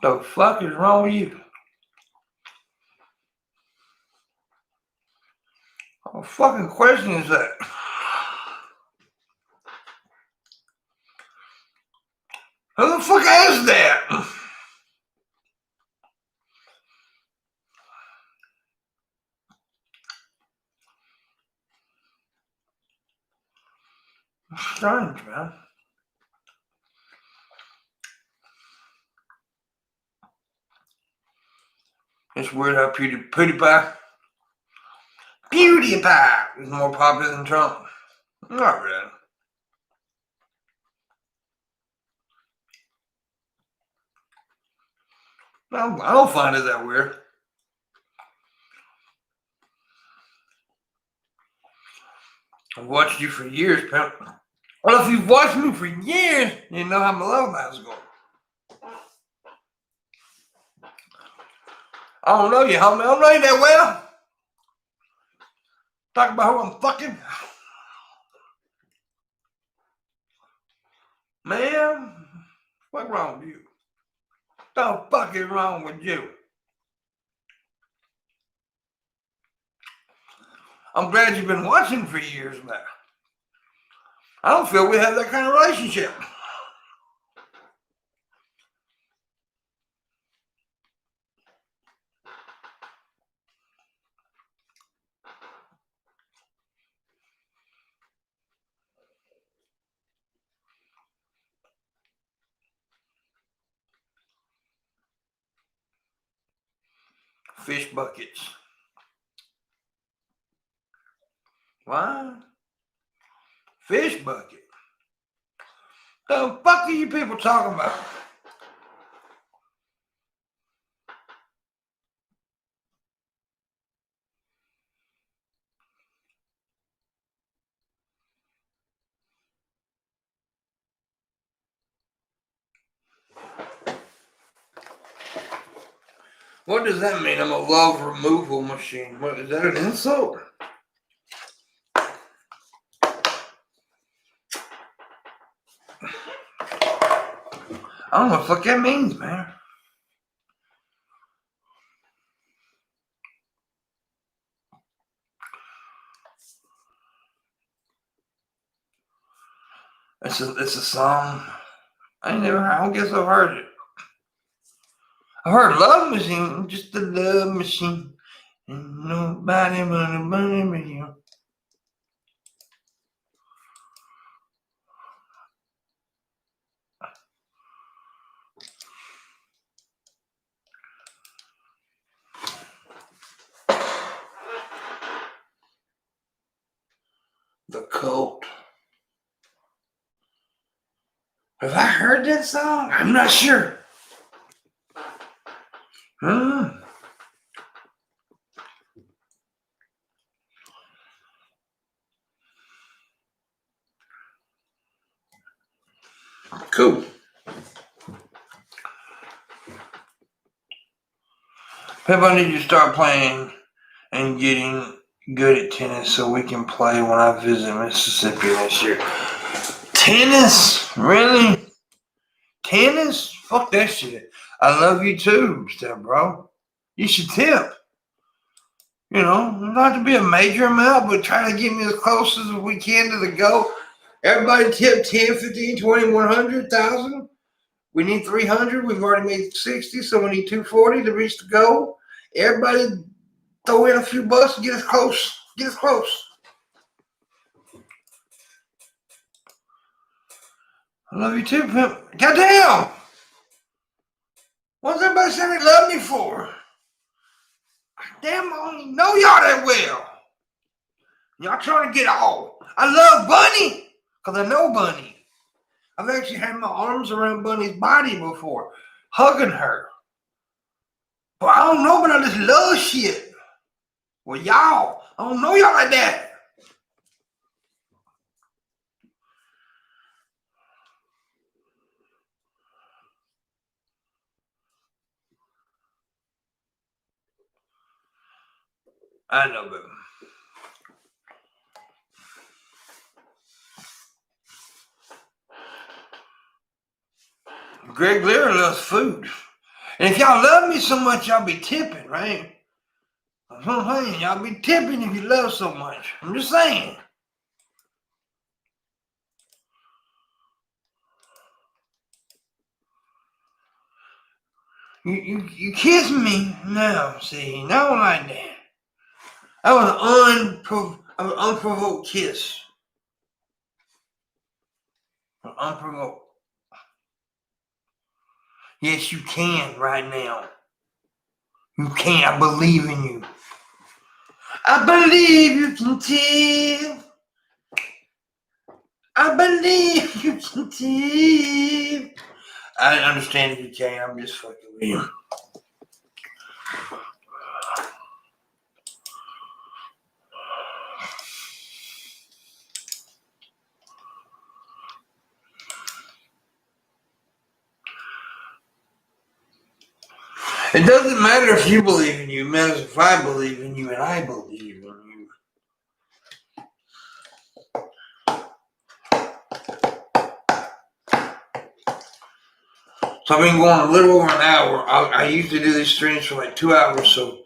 [SPEAKER 1] The fuck is wrong with you? What fucking question is that? Who the fuck is that? Strange, man. It's weird how PewDiePie is more popular than Trump. Not really. I don't find it that weird. I've watched you for years, pimp. Well, if you've watched me for years, you know how my love life's going. I don't know you, homie. I don't know you that well. Talk about who I'm fucking. Man, what's wrong with you? The fuck is wrong with you? I'm glad you've been watching for years now. I don't feel we have that kind of relationship. Fish buckets. Why? Fish bucket. The fuck are you people talking about? What does that mean? I'm a love removal machine. What is that, an insult? I don't know what the fuck that means, man. It's a song. I don't guess I've heard it. I heard Love Machine, just a love machine. And nobody but a bunny but you. The Cult. Have I heard that song? I'm not sure. Cool. Pep, I need you to start playing and getting good at tennis so we can play when I visit Mississippi this year. Tennis? Really? Tennis? Fuck that shit. I love you too, step bro. You should tip. You know, not to be a major amount, but try to get me as close as we can to the goal. Everybody tip 10, 15, 20, 100, 1,000. We need 300. We've already made 60, so we need 240 to reach the goal. Everybody throw in a few bucks and get us close. Get us close. I love you too, Pimp. Goddamn! What's everybody saying they love me for? Damn, I don't even know y'all that well. Y'all trying to get all. I love Bunny, because I know Bunny. I've actually had my arms around Bunny's body before, hugging her. But I don't know, but I just love shit. Well, y'all, I don't know y'all like that. I know, baby. Greg Lear loves food. And if y'all love me so much, y'all be tipping, right? That's what I'm saying. Y'all be tipping if you love so much. I'm just saying. You kiss me? No, see, no like that. That was an unprovoked kiss. Unprovoked. Yes, you can right now. You can. I believe in you. I believe you can tip. I believe you can tip. I understand if you can. I'm just fucking with you. It doesn't matter if you believe in you. It matters if I believe in you and I believe in you. So I've been going a little over an hour. I usually do these streams for like 2 hours, so.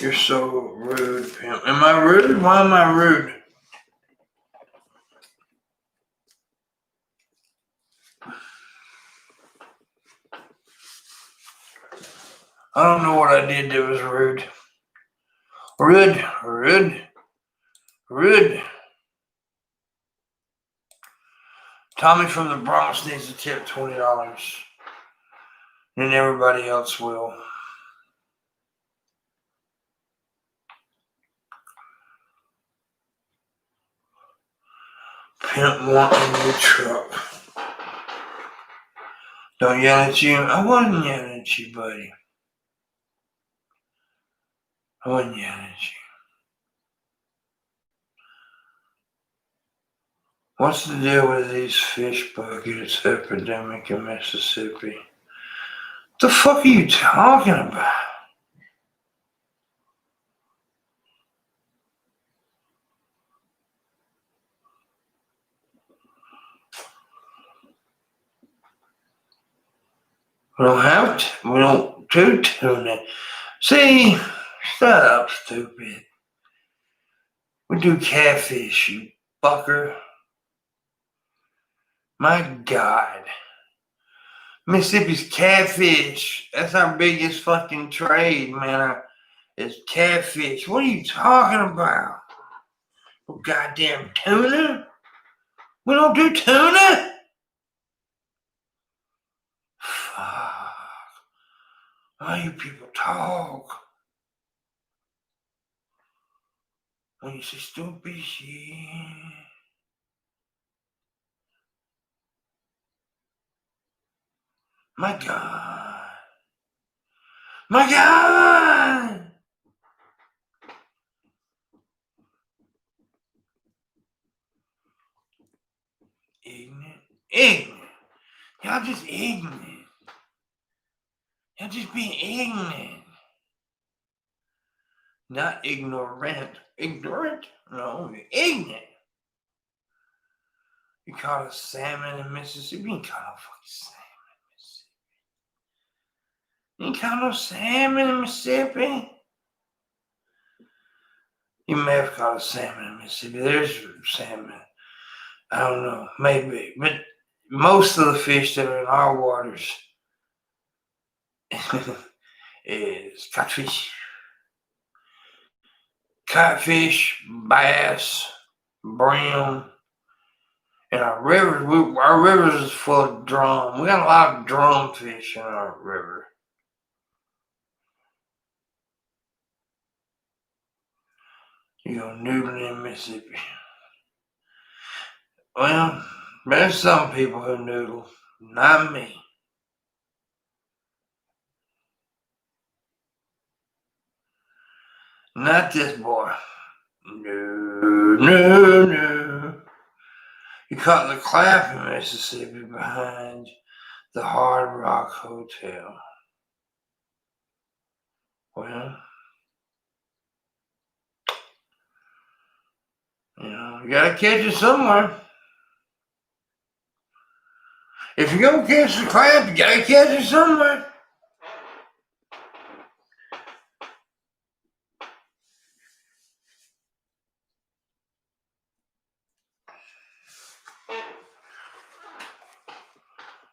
[SPEAKER 1] You're so rude, Pimp. Am I rude? Why am I rude? I don't know what I did that was rude. Rude. Tommy from the Bronx needs to tip $20. And everybody else will. Pimp wanting a new truck. Don't yell at you. I wasn't yelling at you, buddy. I wasn't yelling at you. What's the deal with these fish buckets epidemic in Mississippi? What the fuck are you talking about? We don't have to. We don't do tuna. See, shut up, stupid. We do catfish, you fucker. My God. Mississippi's catfish. That's our biggest fucking trade, man. It's catfish. What are you talking about? Oh, goddamn tuna? We don't do tuna? Fuck. Why you people talk? When you say stupid shit. My God. My God! Ignorant. Ignorant. Y'all just ignorant. Y'all just being ignorant. Not ignorant. Ignorant? No, ignorant. You caught a salmon in Mississippi? You ain't caught no fucking salmon in Mississippi. You ain't caught no salmon in Mississippi? You may have caught a salmon in Mississippi. There's salmon. I don't know. Maybe. But most of the fish that are in our waters is catfish. Catfish, bass, brim. And our rivers is full of drum. We got a lot of drum fish in our river. You go noodling in Mississippi. Well, there's some people who noodle, not me. Not this boy. No. You caught the clap in Mississippi behind the Hard Rock Hotel. Well, you gotta catch it somewhere. If you're gonna catch the crab, you gotta catch it somewhere.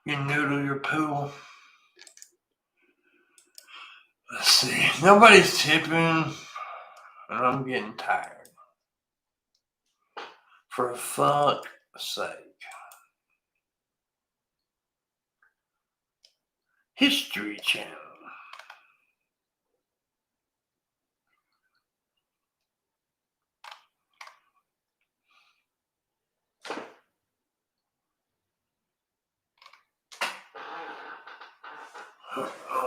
[SPEAKER 1] You noodle your pool. Let's see. Nobody's tipping, and I'm getting tired. For fuck's sake. History Channel.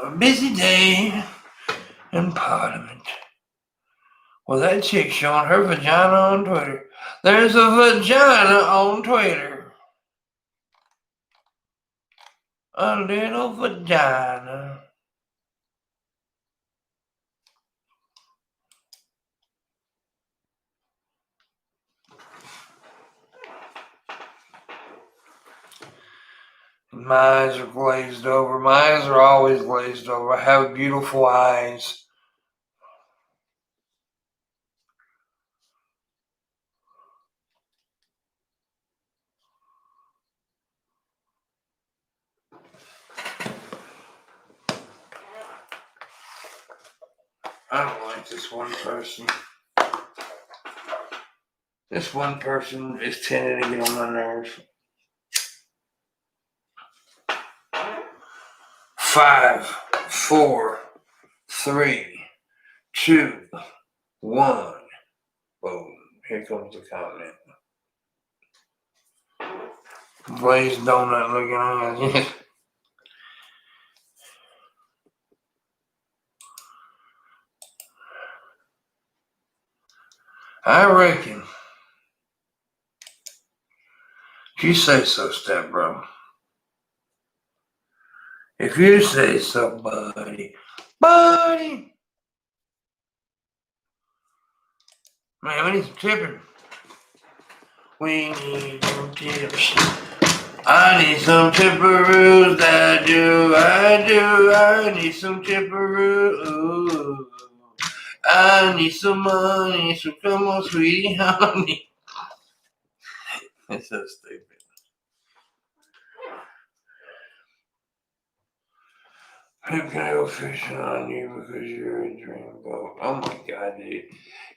[SPEAKER 1] A busy day in Parliament. Well, that chick showing her vagina on Twitter. There's a vagina on Twitter. A little vagina. My eyes are glazed over. My eyes are always glazed over. I have beautiful eyes. I don't like this one person. This one person is tending to get on my nerves. 5, 4, 3, 2, 1. Boom. Here comes the comment. Glazed donut looking eyes. I reckon. If you say so, step bro. If you say so, buddy. Man, we need some tipping. We need some tips. I need some chipperoos, I do. I need some chipperoos. I need some money, so come on, sweetie, honey. It's so stupid. Who can I go fishing on you because you're a dreamboat? Oh my god, dude.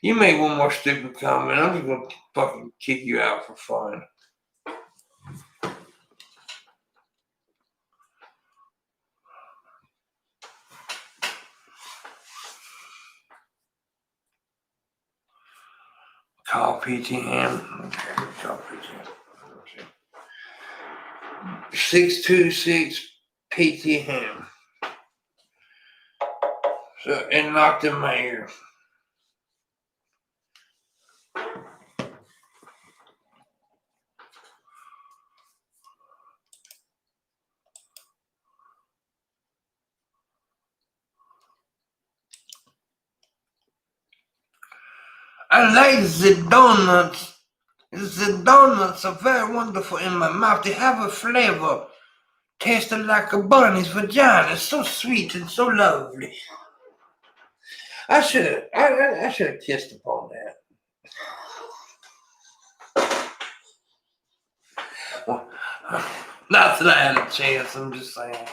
[SPEAKER 1] You make one more stupid comment, I'm just gonna fucking kick you out for fun. Call PT Ham. Okay, call PT Ham. 626 PT Ham. So, and knocked the mayor. I like the donuts. The donuts are very wonderful in my mouth. They have a flavor tasting like a bunny's vagina. It's so sweet and so lovely. I should have kissed upon that. Well, not that I had a chance, I'm just saying.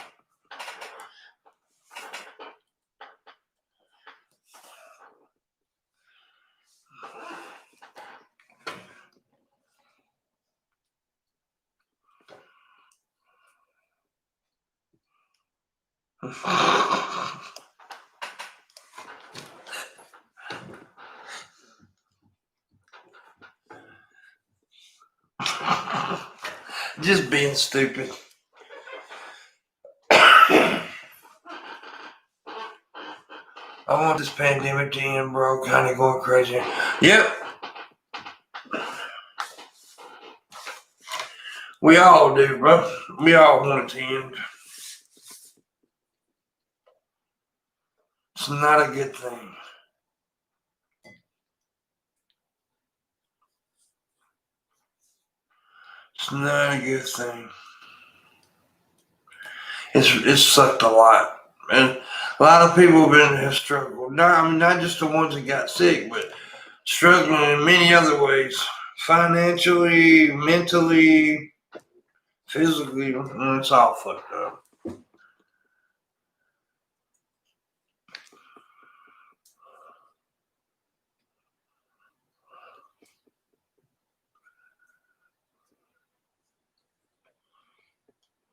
[SPEAKER 1] Just being stupid. I want this pandemic to end, bro. Kind of going crazy. Yep. We all do, bro. We all want it to end. It's not a good thing. It's not a good thing. It's sucked a lot. And a lot of people have struggled. Not just the ones that got sick, but struggling in many other ways. Financially, mentally, physically. It's all fucked up.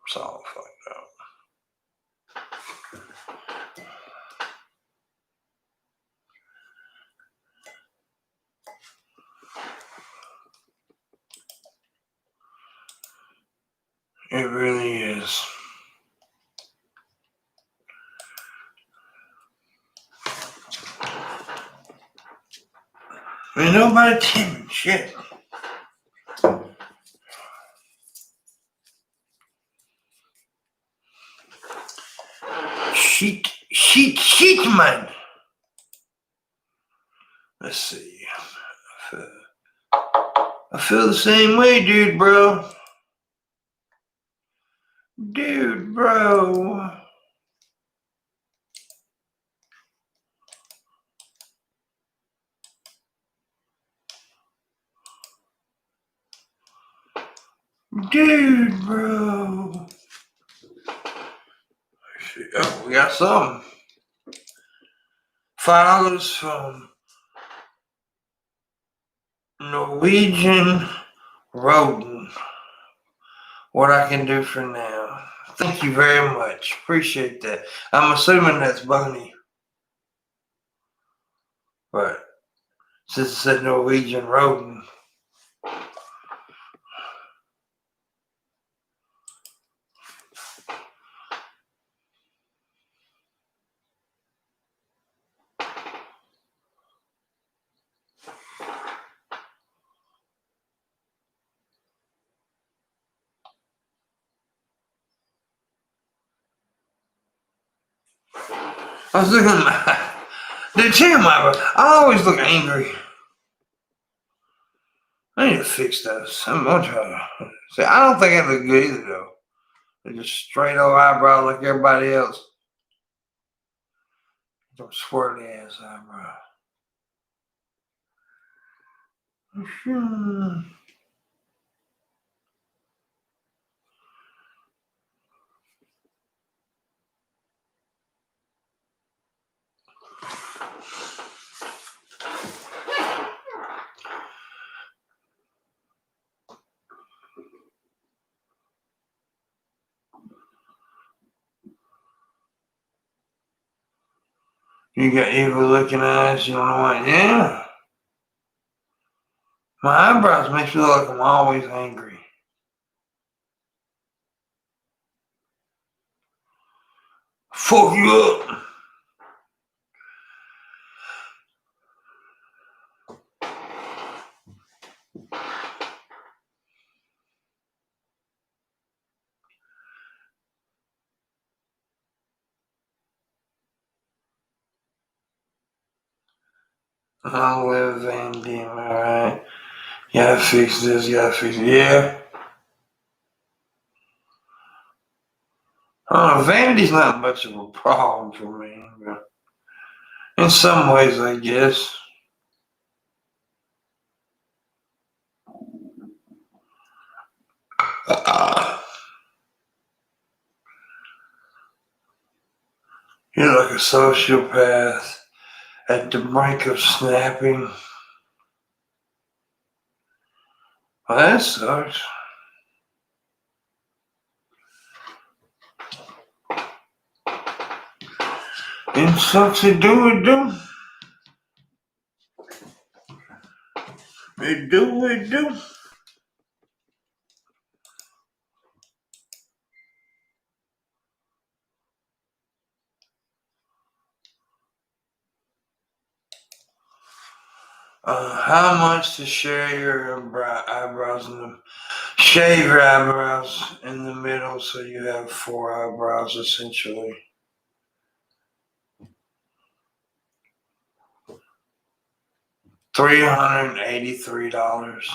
[SPEAKER 1] It's all fucked up. It really is. Ain't nobody telling shit. Shit, man. Let's see. I feel the same way, dude, bro. Dude, bro. Dude, bro. Oh, we got some. $5 from Norwegian Roden. What I can do for now. Thank you very much. Appreciate that. I'm assuming that's Boney. But since it said Norwegian Roden. I was looking at my... Dude, check my... I always look angry. I need to fix those. I'm gonna try to. See, I don't think I look good either, though. They're just straight old eyebrows like everybody else. Don't swirly ass eyebrow. You got evil looking eyes, you don't know what? Yeah. My eyebrows makes me look like I'm always angry. Fuck you up. I'll live Van Diem, alright. Gotta fix this, gotta fix it. Yeah. Vanity's not much of a problem for me, but in some ways, I guess. You're like a sociopath at the brink of snapping. Well, that sucks. It sucks, it do, it do. It do, it do. How much to shave your eyebrows shave your eyebrows in the middle so you have 4 eyebrows essentially. $383.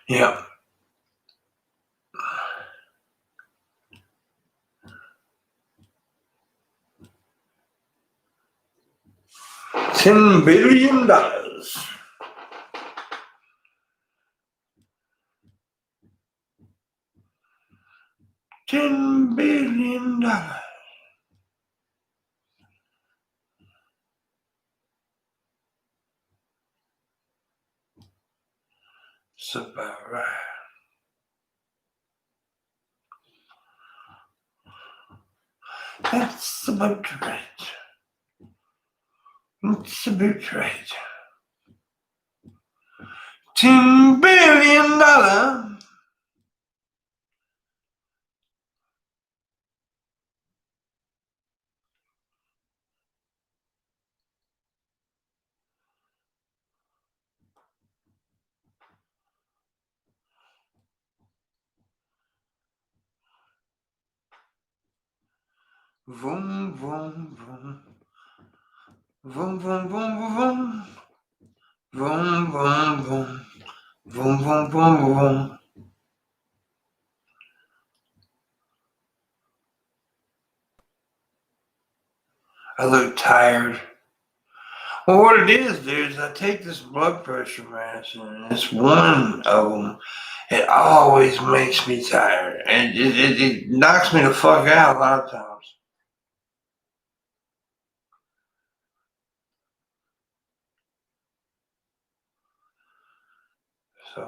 [SPEAKER 1] Yeah. $10 billion. $10 billion. That's about right. That's about right. That's about right. $10 billion. Vroom, vroom, vroom. Vroom, vroom, vroom, vroom. Vroom, vroom, vroom. Vroom, vroom, vroom, vroom. I look tired. Well, what it is, dude, is I take this blood pressure medicine, and it's one of them. It always makes me tired, and it knocks me the fuck out a lot of times. So,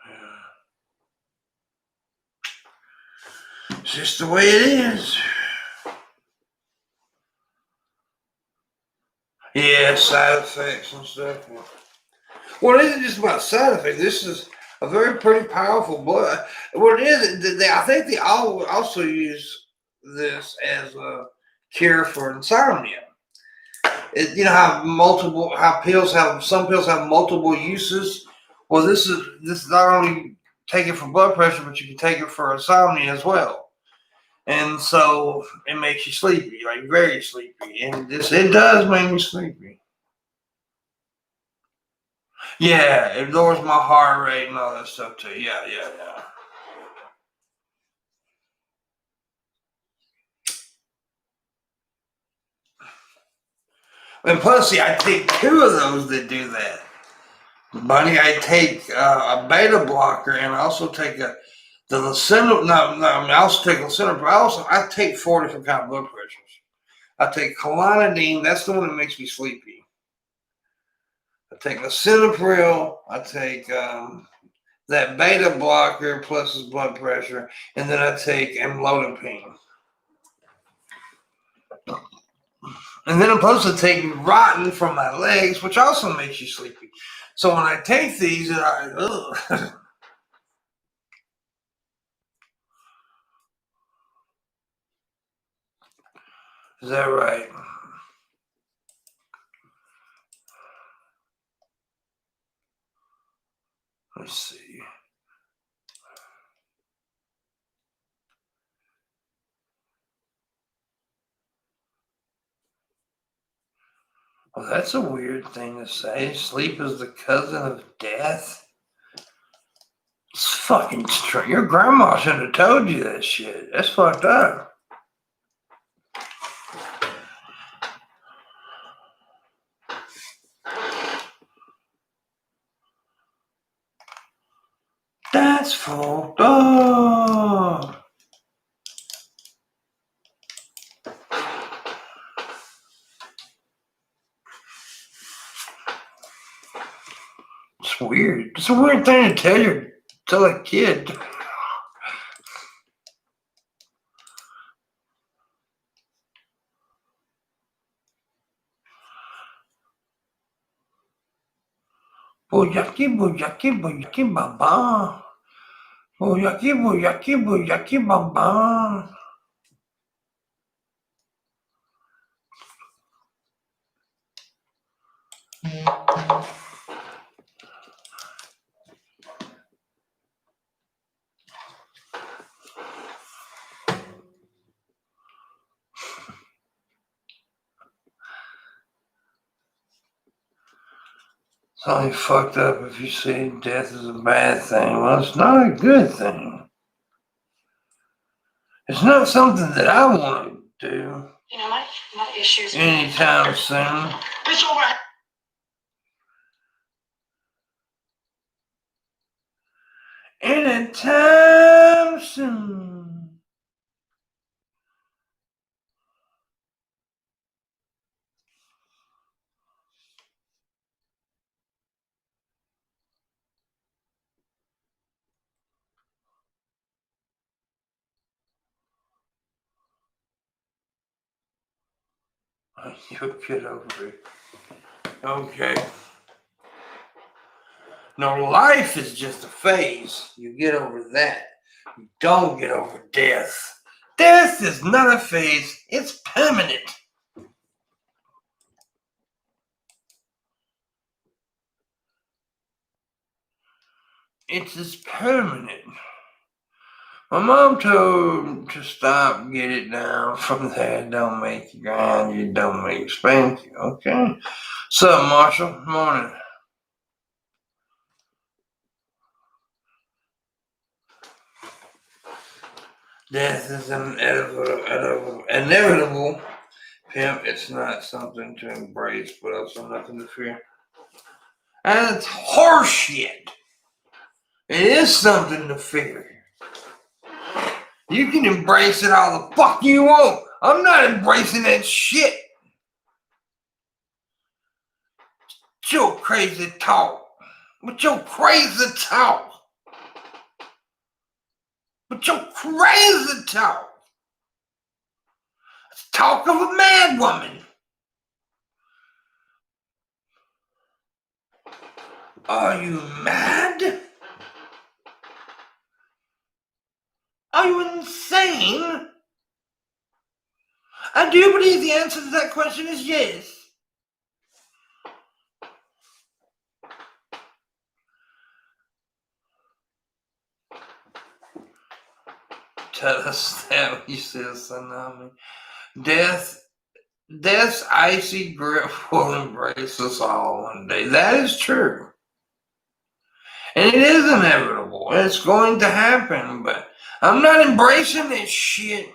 [SPEAKER 1] yeah. It's just the way it is. Yeah, side effects and stuff. Well, it isn't just about side effects. This is a very pretty powerful blood. What it is, I think they all also use this as a cure for insomnia. You know how some pills have multiple uses. Well, this is not only take it for blood pressure, but you can take it for insomnia as well. And so it makes you sleepy, like very sleepy. And it does make me sleepy. Yeah, it lowers my heart rate and all that stuff too. Yeah. And plus, see, I take 2 of those that do that. Buddy, I take a beta blocker and I also take the lisinopril. No, I also take lisinopril. I take 4 different kind of blood pressures. I take clonidine. That's the one that makes me sleepy. I take lisinopril. I take that beta blocker plus his blood pressure, and then I take amlodipine. And then I'm supposed to take rotten from my legs, which also makes you sleepy. So when I take these, Is that right? Let's see. Well, that's a weird thing to say. Sleep is the cousin of death. It's fucking strange. Your grandma should have told you that shit. That's fucked up. That's fucked up. It's weird. It's a weird thing to tell a kid. Boyaki, boyaki, boyaki, baba. Boyaki, boyaki, boyaki, baba. It's only fucked up if you say death is a bad thing. Well, it's not a good thing. It's not something that I want to do.
[SPEAKER 2] You know, my issues
[SPEAKER 1] anytime soon.
[SPEAKER 2] It's over.
[SPEAKER 1] Anytime soon. You'll get over it. Okay. No, life is just a phase. You get over that. You don't get over death. Death is not a phase. It's permanent. It's just permanent. My mom told to stop, get it down from there. Don't make you grind you, don't make you spank you. Okay. What's up, Marshall? Morning. Death is inevitable. Pimp, it's not something to embrace, but also nothing to fear. And it's horseshit. It is something to fear. You can embrace it all the fuck you want. I'm not embracing that shit. With your crazy talk. With your crazy talk. With your crazy talk. It's talk of a mad woman. Are you mad? Are you insane? I do believe the answer to that question is yes. to the step, he says, tsunami. Death's icy grip will embrace us all one day. That is true. And it is inevitable. It's going to happen, but I'm not embracing this shit.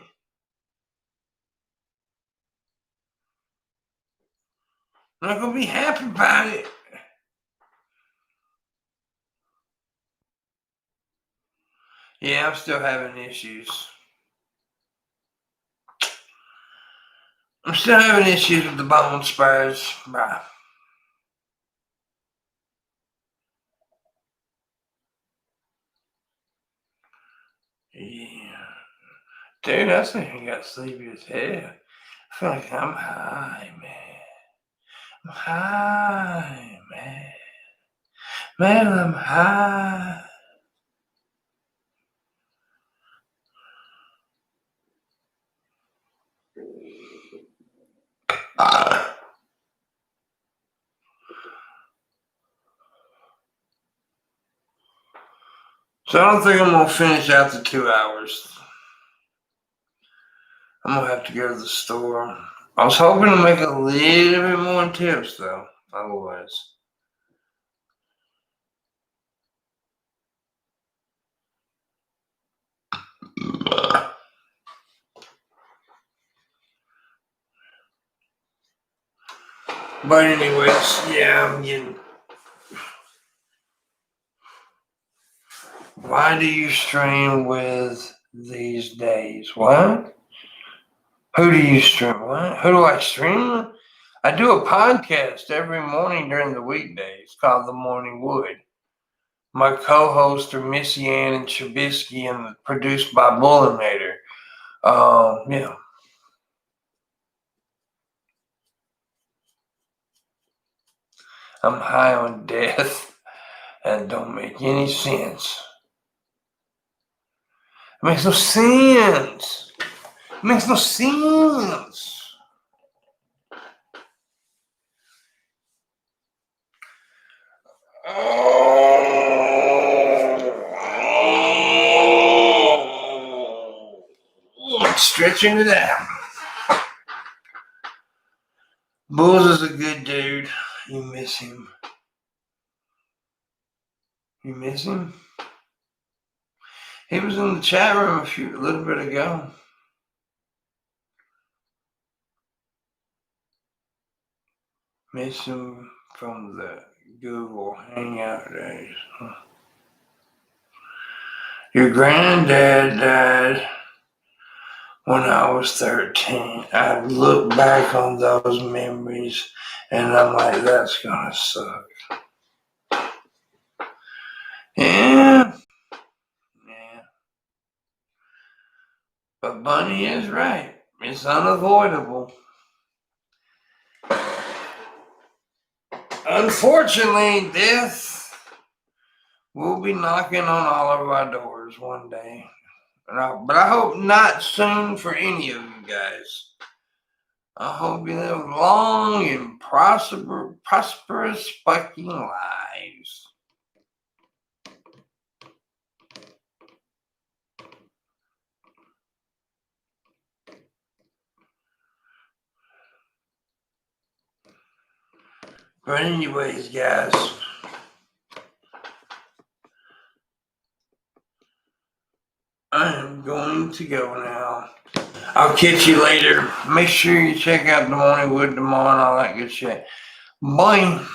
[SPEAKER 1] I'm not going to be happy about it. Yeah, I'm still having issues. I'm still having issues with the bone spurs, bro. Yeah. Dude, I think I got sleepy as hell. I feel like I'm high, man. I'm high, man. Man, I'm high. So I don't think I'm going to finish out the 2 hours. I'm going to have to go to the store. I was hoping to make a little bit more tips, though. Otherwise. But anyways, yeah, I'm getting... Why do you stream with these days? What? Who do you stream? What? Who do I stream with? I do a podcast every morning during the weekdays called The Morning Wood. My co-hosts are Missy Ann and Trubisky and produced by Bullinator. Yeah. I'm high on death. That don't make any sense. It makes no sense. It makes no sense. Stretching it out. Bulls is a good dude. You miss him. You miss him? He was in the chat room a little bit ago. Miss him from the Google Hangout days. Your granddad died when I was 13. I look back on those memories and I'm like, that's gonna suck. Yeah. But Bunny is right. It's unavoidable. Unfortunately, death will be knocking on all of our doors one day. But I hope not soon for any of you guys. I hope you live long and prosperous fucking lives. But anyways, guys, I am going to go now. I'll catch you later. Make sure you check out The Morning Wood tomorrow and all that good shit. Bye.